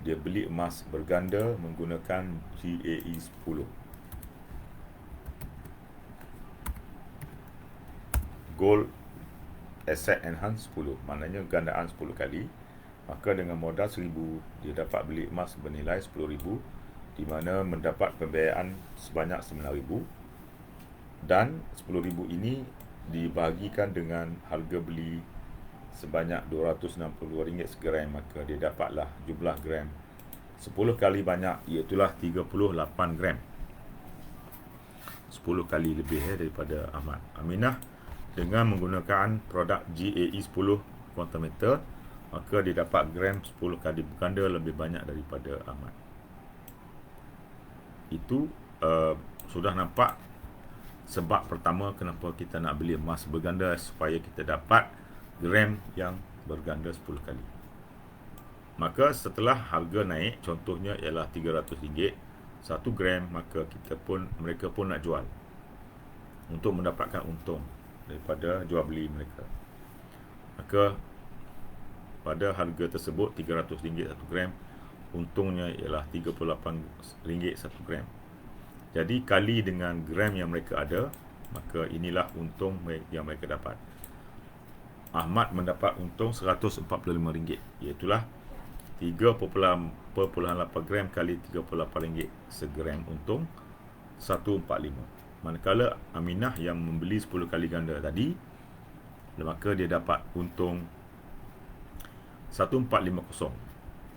dia beli emas berganda menggunakan GAE 10. Gold Asset Enhance 10, maknanya gandaan 10 kali. Maka dengan modal 1,000 dia dapat beli emas bernilai 10,000, di mana mendapat pembiayaan sebanyak 9,000. Dan 10,000 ini dibahagikan dengan harga beli sebanyak RM262 segram, maka dia dapatlah jumlah gram 10 kali banyak, iaitulah 38 gram. 10 kali lebih daripada Ahmad. Aminah dengan menggunakan produk GAE 10 quantum meter, maka dia dapat gram 10 kali berganda lebih banyak daripada Ahmad. Itu sudah nampak sebab pertama kenapa kita nak beli emas berganda, supaya kita dapat gram yang berganda 10 kali. Maka setelah harga naik, contohnya ialah RM300 1 gram, maka mereka pun nak jual untuk mendapatkan untung daripada jual beli mereka. Maka pada harga tersebut RM300 1 gram, untungnya ialah RM38 1 gram. Jadi kali dengan gram yang mereka ada, maka inilah untung yang mereka dapat. Ahmad mendapat untung RM145, iaitulah 3.8 gram kali RM38 segram, untung 145. Manakala Aminah yang membeli 10 kali ganda tadi, maka dia dapat untung 1450.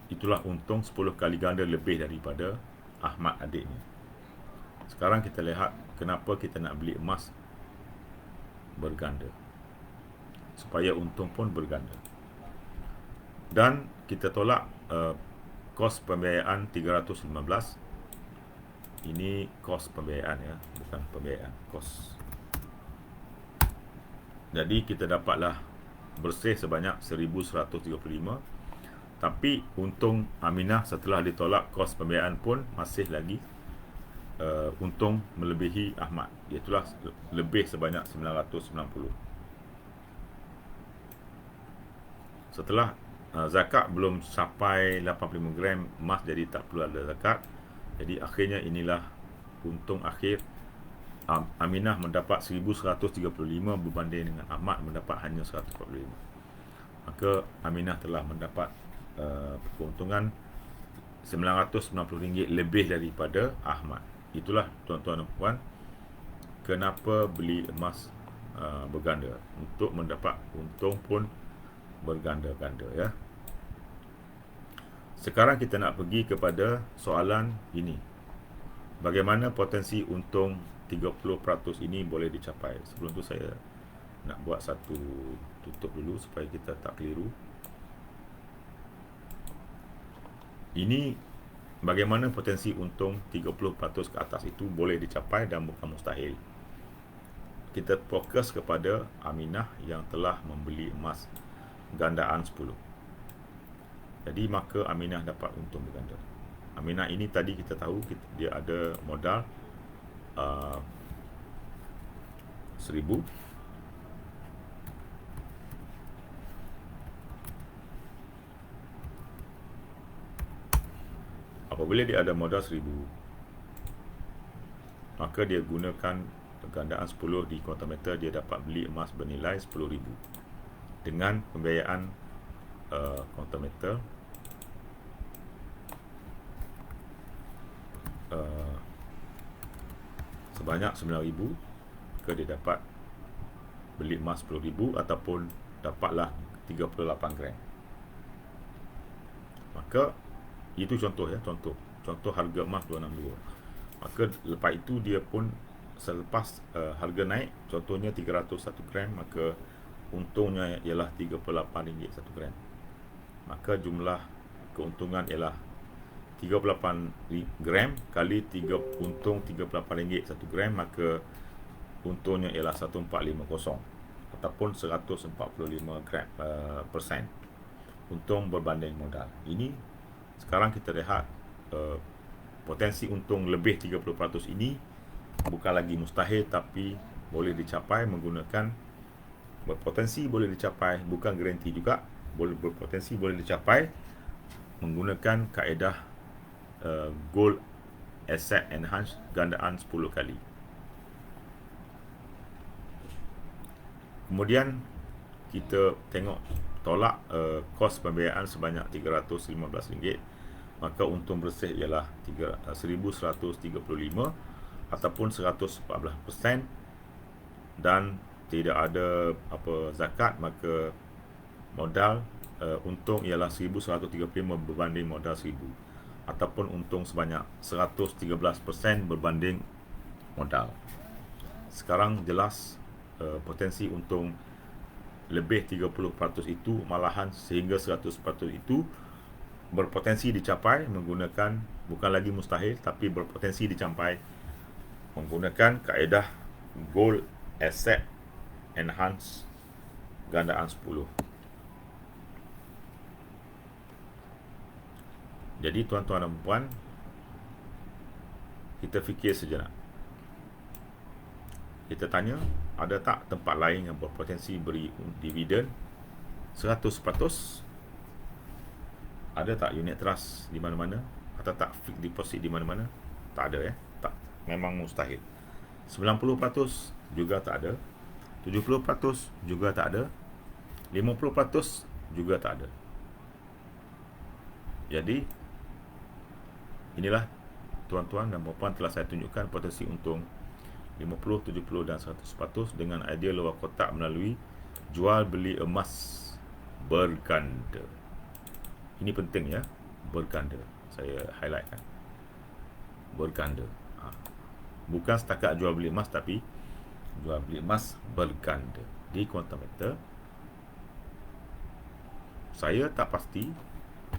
Itulah untung 10 kali ganda lebih daripada Ahmad adiknya. Sekarang kita lihat kenapa kita nak beli emas berganda, supaya untung pun berganda. Dan kita tolak kos pembiayaan 315. Ini kos pembiayaan ya, bukan pembiayaan, kos. Jadi kita dapatlah bersih sebanyak 1135. Tapi untung Aminah setelah ditolak kos pembiayaan pun masih lagi untung melebihi Ahmad, iaitulah lebih sebanyak 990. Setelah zakat belum sampai 85 gram emas, jadi tak perlu ada zakat. Jadi akhirnya inilah untung akhir. Aminah mendapat 1135 berbanding dengan Ahmad mendapat hanya 145. Maka Aminah telah mendapat keuntungan RM990 lebih daripada Ahmad. Itulah tuan-tuan dan puan, kenapa beli emas berganda, untuk mendapat untung pun berganda-ganda ya. Sekarang kita nak pergi kepada soalan ini. Bagaimana potensi untung 30% ini boleh dicapai? Sebelum tu saya nak buat satu tutup dulu supaya kita tak keliru. Ini bagaimana potensi untung 30% ke atas itu boleh dicapai dan bukan mustahil. Kita fokus kepada Aminah yang telah membeli emas gandaan 10. Jadi maka Aminah dapat untung berganda. Aminah ini tadi kita tahu dia ada modal 1000. Apabila dia ada modal 1000, maka dia gunakan gandaan 10 di quantum meter, dia dapat beli emas bernilai 10,000 dengan pembiayaan quantum meter sebanyak 9,000, maka dia dapat beli emas 10,000 ataupun dapatlah 38 gram. Maka itu contoh ya, contoh harga emas 262. Maka lepas itu dia pun selepas harga naik, contohnya 301 gram, maka untungnya ialah RM38 1 gram. Maka jumlah keuntungan ialah 38 gram kali untung RM38 1 gram, maka untungnya ialah 1450 ataupun 145 gram persen untung berbanding modal. Ini sekarang kita lihat potensi untung lebih 30% ini bukan lagi mustahil, tapi boleh dicapai menggunakan, berpotensi boleh dicapai, bukan garanti juga, berpotensi boleh dicapai menggunakan kaedah Gold Asset Enhanced gandaan 10 kali. Kemudian kita tengok tolak kos pembiayaan sebanyak RM315, maka untung bersih ialah 1135 ataupun 114%, dan tidak ada zakat, maka modal untung ialah 1135 berbanding modal 1000, ataupun untung sebanyak 113% berbanding modal. Sekarang jelas potensi untung lebih 30% itu, malahan sehingga 100% itu berpotensi dicapai menggunakan, bukan lagi mustahil, tapi berpotensi dicapai menggunakan kaedah Gold Asset Enhance gandaan 10. Jadi tuan-tuan dan puan, kita fikir sejenak. Kita tanya, ada tak tempat lain yang berpotensi beri dividen 100%? Ada tak unit trust di mana-mana? Atau tak fixed deposit di mana-mana? Tak ada, ya. Tak, memang mustahil. 90% juga tak ada. 70% juga tak ada. 50% juga tak ada. Jadi inilah tuan-tuan dan puan telah saya tunjukkan potensi untung 50, 70 dan 100% dengan idea luar kotak melalui jual beli emas berganda. Ini penting, ya, berganda. Saya highlightkan. Berganda. Bukan setakat jual beli emas, tapi jual beli emas berganda di quantum meter. Saya tak pasti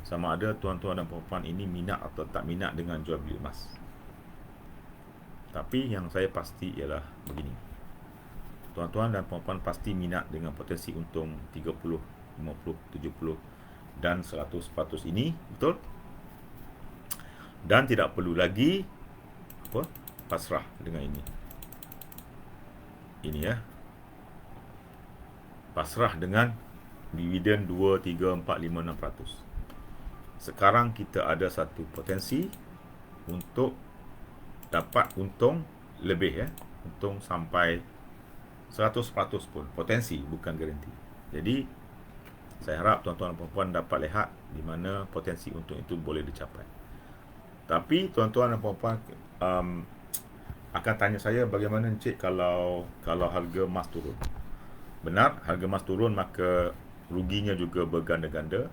sama ada tuan-tuan dan puan ini minat atau tak minat dengan jual beli emas. Tapi yang saya pasti ialah begini. Tuan-tuan dan puan pasti minat dengan potensi untung 30, 50, 70 dan 100% ini, betul? Dan tidak perlu lagi pasrah dengan ini. Ini, ya. Pasrah dengan dividen 2, 3, 4, 5, 6%. Sekarang kita ada satu potensi untuk dapat untung lebih, ya. Untung sampai 100% pun. Potensi, bukan garanti. Jadi saya harap tuan-tuan dan puan dapat lihat di mana potensi untung itu boleh dicapai. Tapi tuan-tuan dan puan akan tanya saya, bagaimana Encik kalau harga emas turun? Benar, harga emas turun maka ruginya juga berganda-ganda.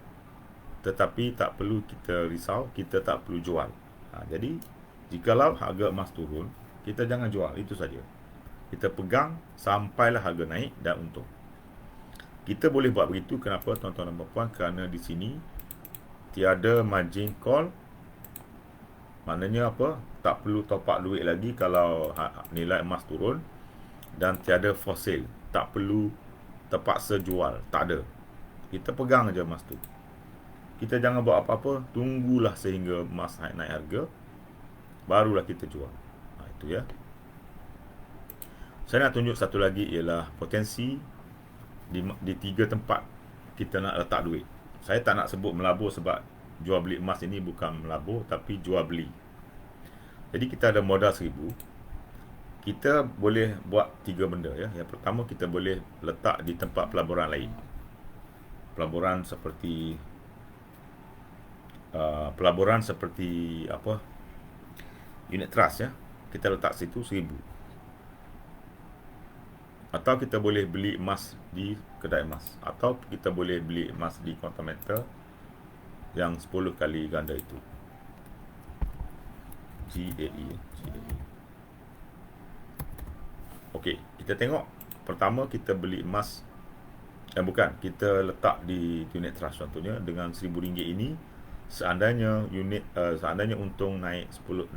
Tetapi tak perlu kita risau, kita tak perlu jual. Jadi jikalau harga emas turun, kita jangan jual, itu saja. Kita pegang sampailah harga naik dan untung. Kita boleh buat begitu. Kenapa, tuan-tuan dan puan? Kerana di sini tiada margin call. Maknanya apa? Tak perlu top up duit lagi kalau nilai emas turun. Dan tiada for sale. Tak perlu terpaksa jual. Tak ada. Kita pegang aja emas tu. Kita jangan buat apa-apa. Tunggulah sehingga emas naik harga, barulah kita jual. Itu, ya. Saya nak tunjuk satu lagi ialah potensi di 3 tempat kita nak letak duit. Saya tak nak sebut melabur sebab jual beli emas ini bukan melabur, tapi jual beli. Jadi kita ada modal 1000. Kita boleh buat 3 benda, ya. Yang pertama, kita boleh letak di tempat pelaburan lain. Pelaburan seperti unit trust, ya. Kita letak situ 1000. Atau kita boleh beli emas di kedai emas, atau kita boleh beli emas di quantum meter yang 10 kali ganda itu. GAE. Okey, kita tengok. Pertama, kita beli emas, kita letak di unit trust contohnya dengan RM1000 ini. Seandainya untung naik 6%,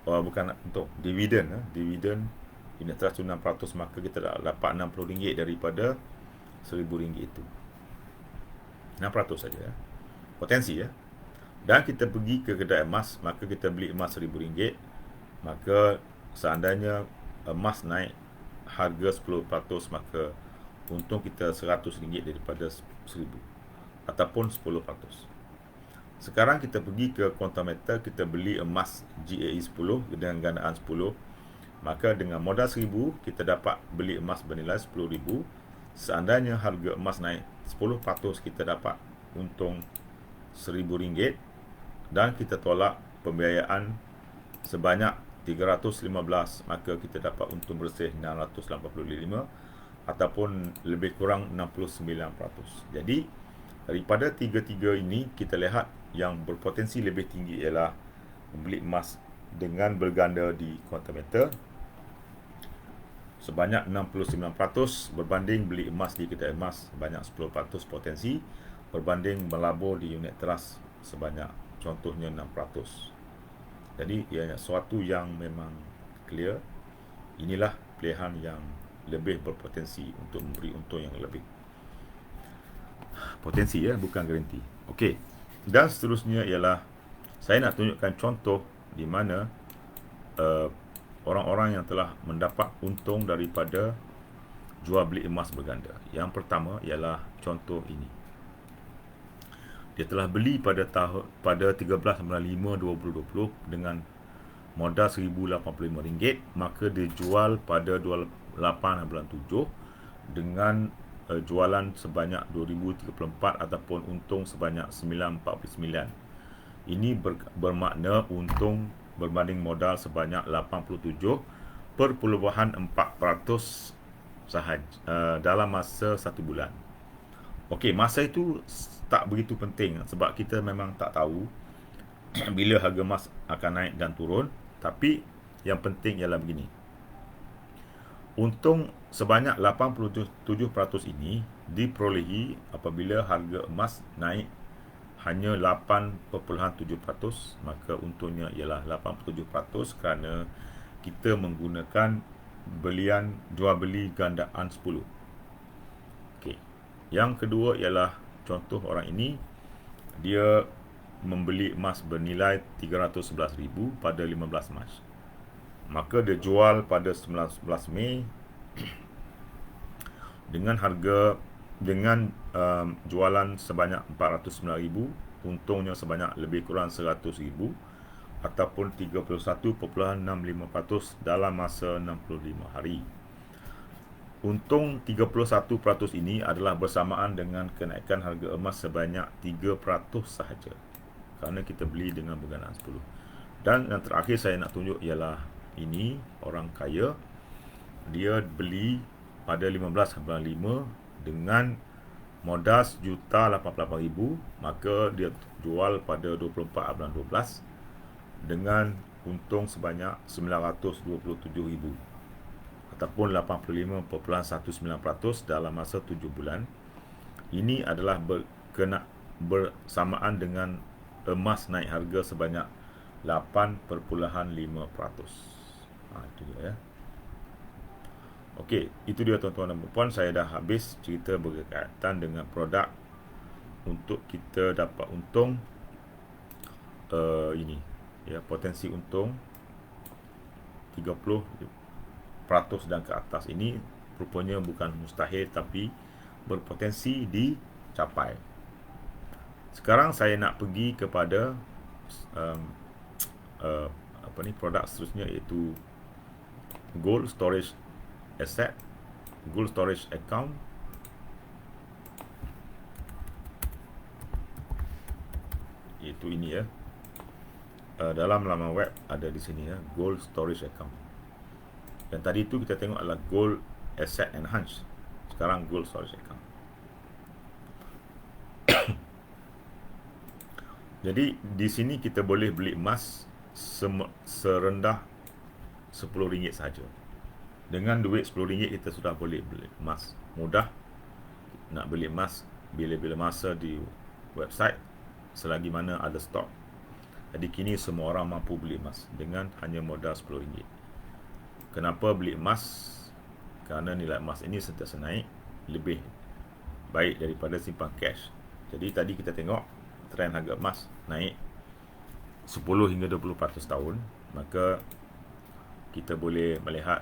bukan untuk dividen, dividen unit trust 6%, maka kita dapat RM60 daripada RM1000 itu. 6% saja, ya. Potensi, ya. Dan kita pergi ke kedai emas, maka kita beli emas RM1000, maka seandainya emas naik harga 10%, maka untung kita RM100 daripada 1000, ataupun 10%. Sekarang kita pergi ke quantum meter, kita beli emas GAE 10 dengan gandaan 10, maka dengan modal 1000 kita dapat beli emas bernilai RM10,000. Seandainya harga emas naik 10%, kita dapat untung RM1000, dan kita tolak pembiayaan sebanyak 315, maka kita dapat untung bersih 685 ataupun lebih kurang 69%. Jadi daripada tiga-tiga ini, kita lihat yang berpotensi lebih tinggi ialah membeli emas dengan berganda di quantum meter sebanyak 69% berbanding beli emas di kedai emas sebanyak 10% potensi, berbanding melabur di unit trust sebanyak contohnya 6%. Jadi ianya suatu yang memang clear. Inilah pilihan yang lebih berpotensi untuk memberi untung yang lebih. Potensi ya, bukan garanti. Okey. Dan seterusnya ialah saya nak tunjukkan contoh di mana orang-orang yang telah mendapat untung daripada jual beli emas berganda. Yang pertama ialah contoh ini. Dia telah beli pada 13/5/2020 dengan modal RM1,085, maka dia jual pada 28/7 dengan jualan sebanyak 2034 ataupun untung sebanyak 949. Ini bermakna untung berbanding modal sebanyak 87.4% sahaja dalam masa 1 bulan. Okey, masa itu tak begitu penting sebab kita memang tak tahu bila harga emas akan naik dan turun. Tapi yang penting ialah begini. Untung sebanyak 87% ini diperolehi apabila harga emas naik hanya 8.7%, maka untungnya ialah 87% kerana kita menggunakan jual beli gandaan 10. Okey. Yang kedua ialah contoh orang ini, dia membeli emas bernilai 311,000 pada 15 Mac. Maka dia jual pada 19 Mei dengan harga jualan sebanyak 409,000, untungnya sebanyak lebih kurang 100,000 ataupun 31.65% dalam masa 65 hari. Untung 31% ini adalah bersamaan dengan kenaikan harga emas sebanyak 3% sahaja kerana kita beli dengan bergandaan 10. Dan yang terakhir saya nak tunjuk ialah ini orang kaya. Dia beli pada 15/5 dengan modal RM1,088,000, maka dia jual pada 24/12 dengan untung sebanyak 927,000 ataupun 85.19% dalam masa 7 bulan. Ini adalah bersamaan dengan emas naik harga sebanyak 8.5%. Itu dia ya. Okey, itu dia tuan-tuan dan puan. Saya dah habis cerita berkaitan dengan produk untuk kita dapat untung ini ya, potensi untung 30% dan ke atas ini rupanya bukan mustahil tapi berpotensi dicapai. Sekarang saya nak pergi kepada produk seterusnya, iaitu gold storage asset, gold storage account. Iaitu ini ya. Dalam laman web ada di sini ya, gold storage account. Dan tadi itu kita tengok adalah gold asset enhance. Sekarang gold storage account. Jadi di sini kita boleh beli emas serendah RM10 saja. Dengan duit RM10 kita sudah boleh beli emas. Mudah nak beli emas bila-bila masa di website selagi mana ada stok. Jadi kini semua orang mampu beli emas dengan hanya modal RM10. Kenapa beli emas? Kerana nilai emas ini sentiasa naik, lebih baik daripada simpan cash. Jadi tadi kita tengok trend harga emas naik 10 hingga 20% tahun, maka kita boleh melihat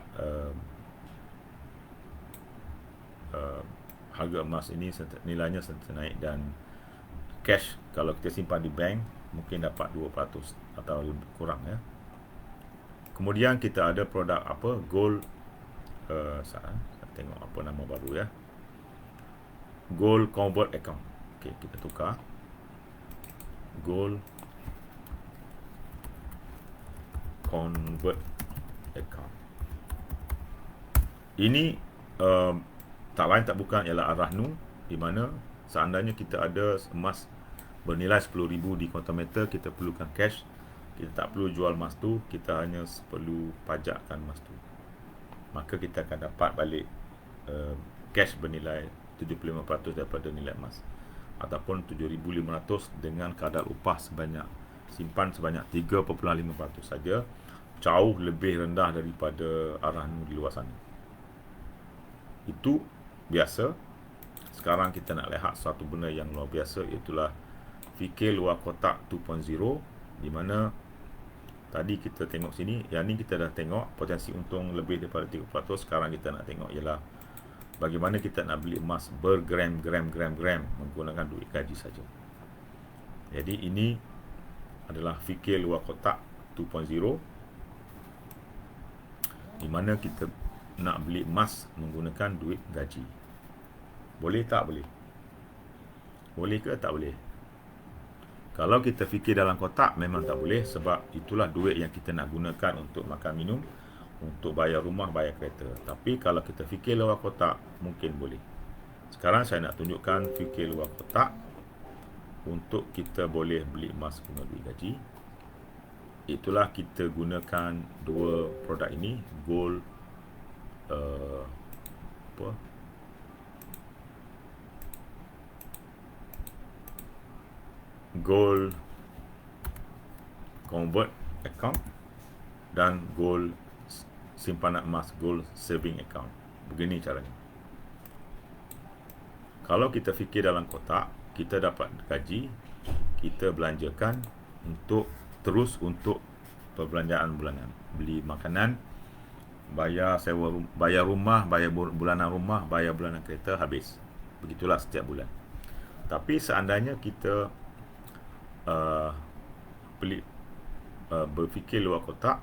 harga emas ini nilainya sentiasa naik, dan cash kalau kita simpan di bank mungkin dapat 2% atau lebih kurang ya. Kemudian kita ada produk apa, gold saya tengok apa nama baru ya, gold convert account. Okey, kita tukar gold convert account. Ini tak lain tak bukan ialah Ar-Rahnu, di mana seandainya kita ada emas bernilai 10,000 di Quantum Metal, kita perlukan cash, kita tak perlu jual emas tu, kita hanya perlu pajakkan emas tu, maka kita akan dapat balik cash bernilai 75% daripada nilai emas, ataupun 7,500 dengan kadar upah simpan sebanyak 3.5% saja, jauh lebih rendah daripada Ar-Rahnu di luar sana. Itu biasa. Sekarang kita nak lihat satu benda yang luar biasa, iaitulah fikir luar kotak 2.0, di mana tadi kita tengok sini, yang ni kita dah tengok potensi untung lebih daripada 3%. Sekarang kita nak tengok ialah bagaimana kita nak beli emas bergram menggunakan duit gaji saja. Jadi ini adalah fikir luar kotak 2.0, di mana kita nak beli emas menggunakan duit gaji. Boleh tak boleh? Boleh ke tak boleh? Kalau kita fikir dalam kotak, memang tak boleh, sebab itulah duit yang kita nak gunakan untuk makan minum, untuk bayar rumah, bayar kereta. Tapi kalau kita fikir luar kotak, mungkin boleh. Sekarang saya nak tunjukkan fikir luar kotak untuk kita boleh beli emas guna duit gaji. Itulah kita gunakan dua produk ini, gold gold convert account dan gold simpanan emas, gold saving account. Begini caranya. Kalau kita fikir dalam kotak, kita dapat gaji, kita belanjakan untuk perbelanjaan bulanan, beli makanan, bayar sewa, bayar rumah, bayar bulanan rumah, bayar bulanan kereta, habis. Begitulah setiap bulan. Tapi seandainya kita berfikir luar kotak,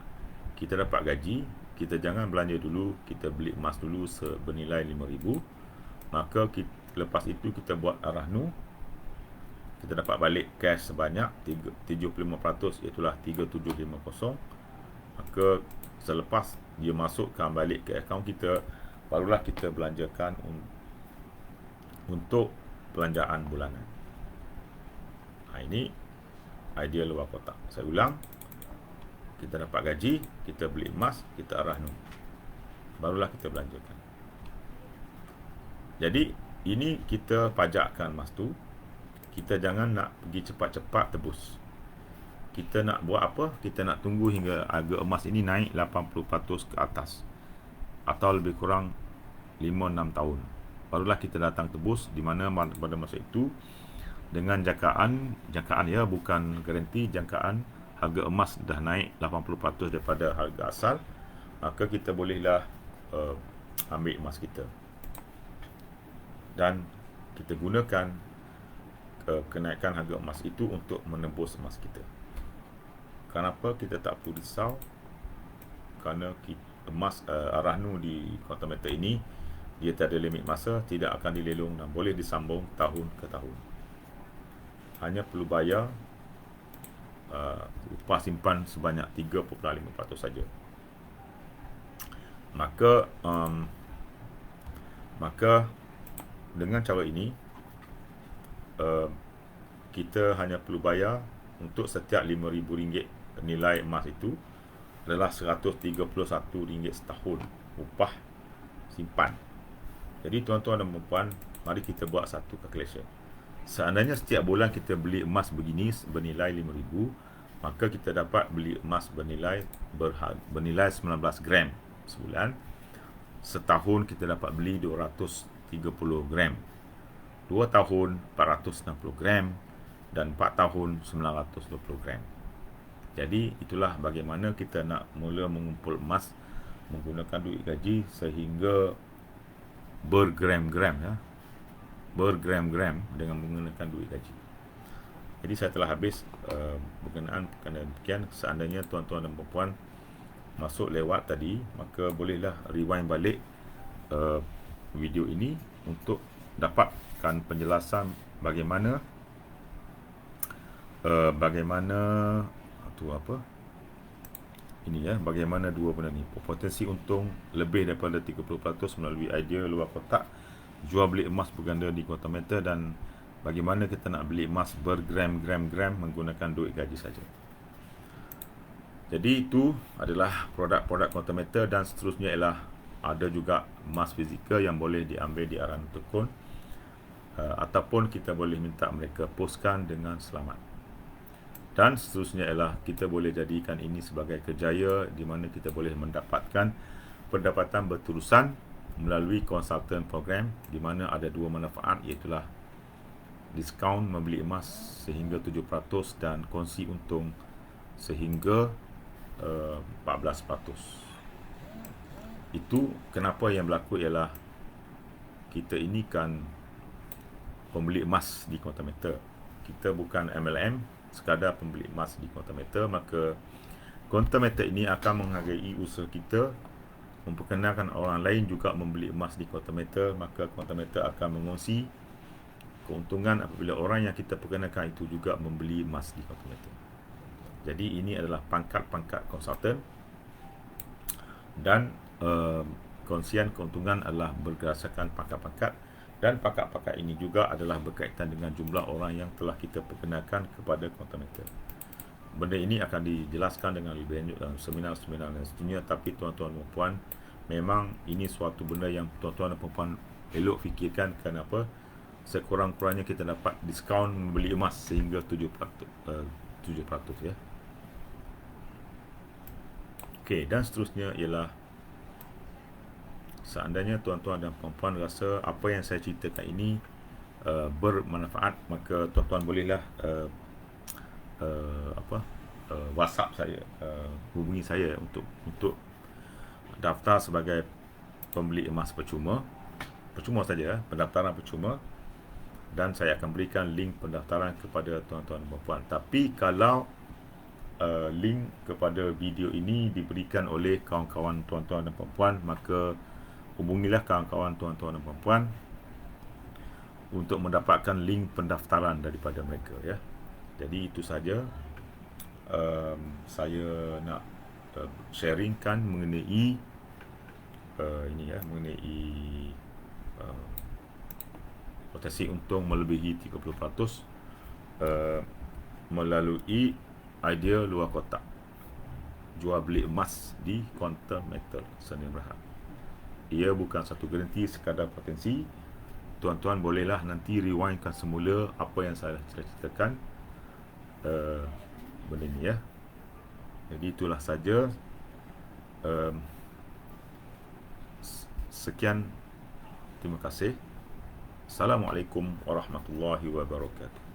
kita dapat gaji, kita jangan belanja dulu, kita beli emas dulu bernilai 5,000, maka lepas itu kita buat Ar-Rahnu, kita dapat balik cash sebanyak 75%, iaitulah 3,750. Maka selepas dia masukkan balik ke akaun kita, barulah kita belanjakan untuk belanjaan bulanan. Ini idea luar kotak. Saya ulang, kita dapat gaji, kita beli emas, kita Ar-Rahnu, barulah kita belanjakan. Jadi ini kita pajakkan emas tu. Kita jangan nak pergi cepat-cepat tebus. Kita nak buat apa? Kita nak tunggu hingga harga emas ini naik 80% ke atas, atau lebih kurang 5-6 tahun, barulah kita datang tebus, di mana pada masa itu dengan jangkaan ya, bukan garanti, jangkaan harga emas dah naik 80% daripada harga asal, maka kita bolehlah ambil emas kita dan kita gunakan kenaikan harga emas itu untuk menebus emas kita. Kenapa kita tak perlu risau? Kerana emas Ar-Rahnu di Quantum Metal ini, dia tak ada limit masa, tidak akan dilelong dan boleh disambung tahun ke tahun. Hanya perlu bayar upah simpan sebanyak 3.5% saja. Maka dengan cara ini, kita hanya perlu bayar untuk setiap RM5,000 nilai emas itu adalah RM131 setahun upah simpan. Jadi tuan-tuan dan puan, mari kita buat satu calculation. Seandainya setiap bulan kita beli emas begini bernilai RM5,000, maka kita dapat beli emas bernilai 19 gram sebulan. Setahun kita dapat beli 230 gram. 2 tahun 460 gram dan 4 tahun 920 gram. Jadi itulah bagaimana kita nak mula mengumpul emas menggunakan duit gaji sehingga bergram-gram ya. Bergram-gram dengan menggunakan duit gaji. Jadi saya telah habis berkenaan demikian. Seandainya tuan-tuan dan puan masuk lewat tadi, maka bolehlah rewind balik video ini untuk dapatkan penjelasan bagaimana ini ya, bagaimana dua benda ni. Potensi untung lebih daripada 30% melalui idea luar kotak, jual beli emas berganda di kuantum meter, dan bagaimana kita nak beli emas bergram-gram-gram menggunakan duit gaji saja. Jadi itu adalah produk-produk kuantum meter, dan seterusnya ialah ada juga emas fizikal yang boleh diambil di arahan tekun, ataupun kita boleh minta mereka postkan dengan selamat. Dan seterusnya ialah kita boleh jadikan ini sebagai kerjaya di mana kita boleh mendapatkan pendapatan berterusan melalui konsultan program, di mana ada dua manfaat, iaitulah diskaun membeli emas sehingga 7% dan kongsi untung sehingga 14%. Itu kenapa yang berlaku ialah kita ini kan pembeli emas di kuantum meter. Kita bukan MLM, sekadar pembeli emas di kuantum meter. Maka kuantum meter ini akan menghargai usaha kita memperkenalkan orang lain juga membeli emas di kuantum meter. Maka kuantum meter akan mengongsi keuntungan apabila orang yang kita perkenalkan itu juga membeli emas di kuantum meter. Jadi ini adalah pangkat-pangkat konsultan, dan kongsian keuntungan adalah berdasarkan pangkat-pangkat, dan pangkat-pangkat ini juga adalah berkaitan dengan jumlah orang yang telah kita perkenalkan kepada kuantum meter. Benda ini akan dijelaskan dengan lebih lanjut dalam seminar-seminar dan seterusnya. Tapi tuan-tuan dan puan, memang ini suatu benda yang tuan-tuan dan puan elok fikirkan. Kenapa? Sekurang-kurangnya kita dapat diskaun membeli emas sehingga 7% ya. Okey, dan seterusnya ialah seandainya tuan-tuan dan puan-puan rasa apa yang saya ceritakan ini bermanfaat, maka tuan-tuan bolehlah WhatsApp saya, hubungi saya untuk daftar sebagai pembeli emas percuma saja, pendaftaran percuma, dan saya akan berikan link pendaftaran kepada tuan-tuan dan puan-puan. Tapi kalau link kepada video ini diberikan oleh kawan-kawan tuan-tuan dan puan-puan, maka hubungilah kawan-kawan tuan-tuan dan puan-puan untuk mendapatkan link pendaftaran daripada mereka ya. Jadi itu saja saya nak sharingkan mengenai ini ya, mengenai potensi untung melebihi 30% melalui idea luar kotak, jual beli emas di kuantum meter Senin Berhad. Ia bukan satu garanti, sekadar potensi. Tuan-tuan bolehlah nanti rewindkan semula apa yang saya ceritakan benda ni ya. Jadi itulah saja. Sekian, terima kasih. Assalamualaikum warahmatullahi wabarakatuh.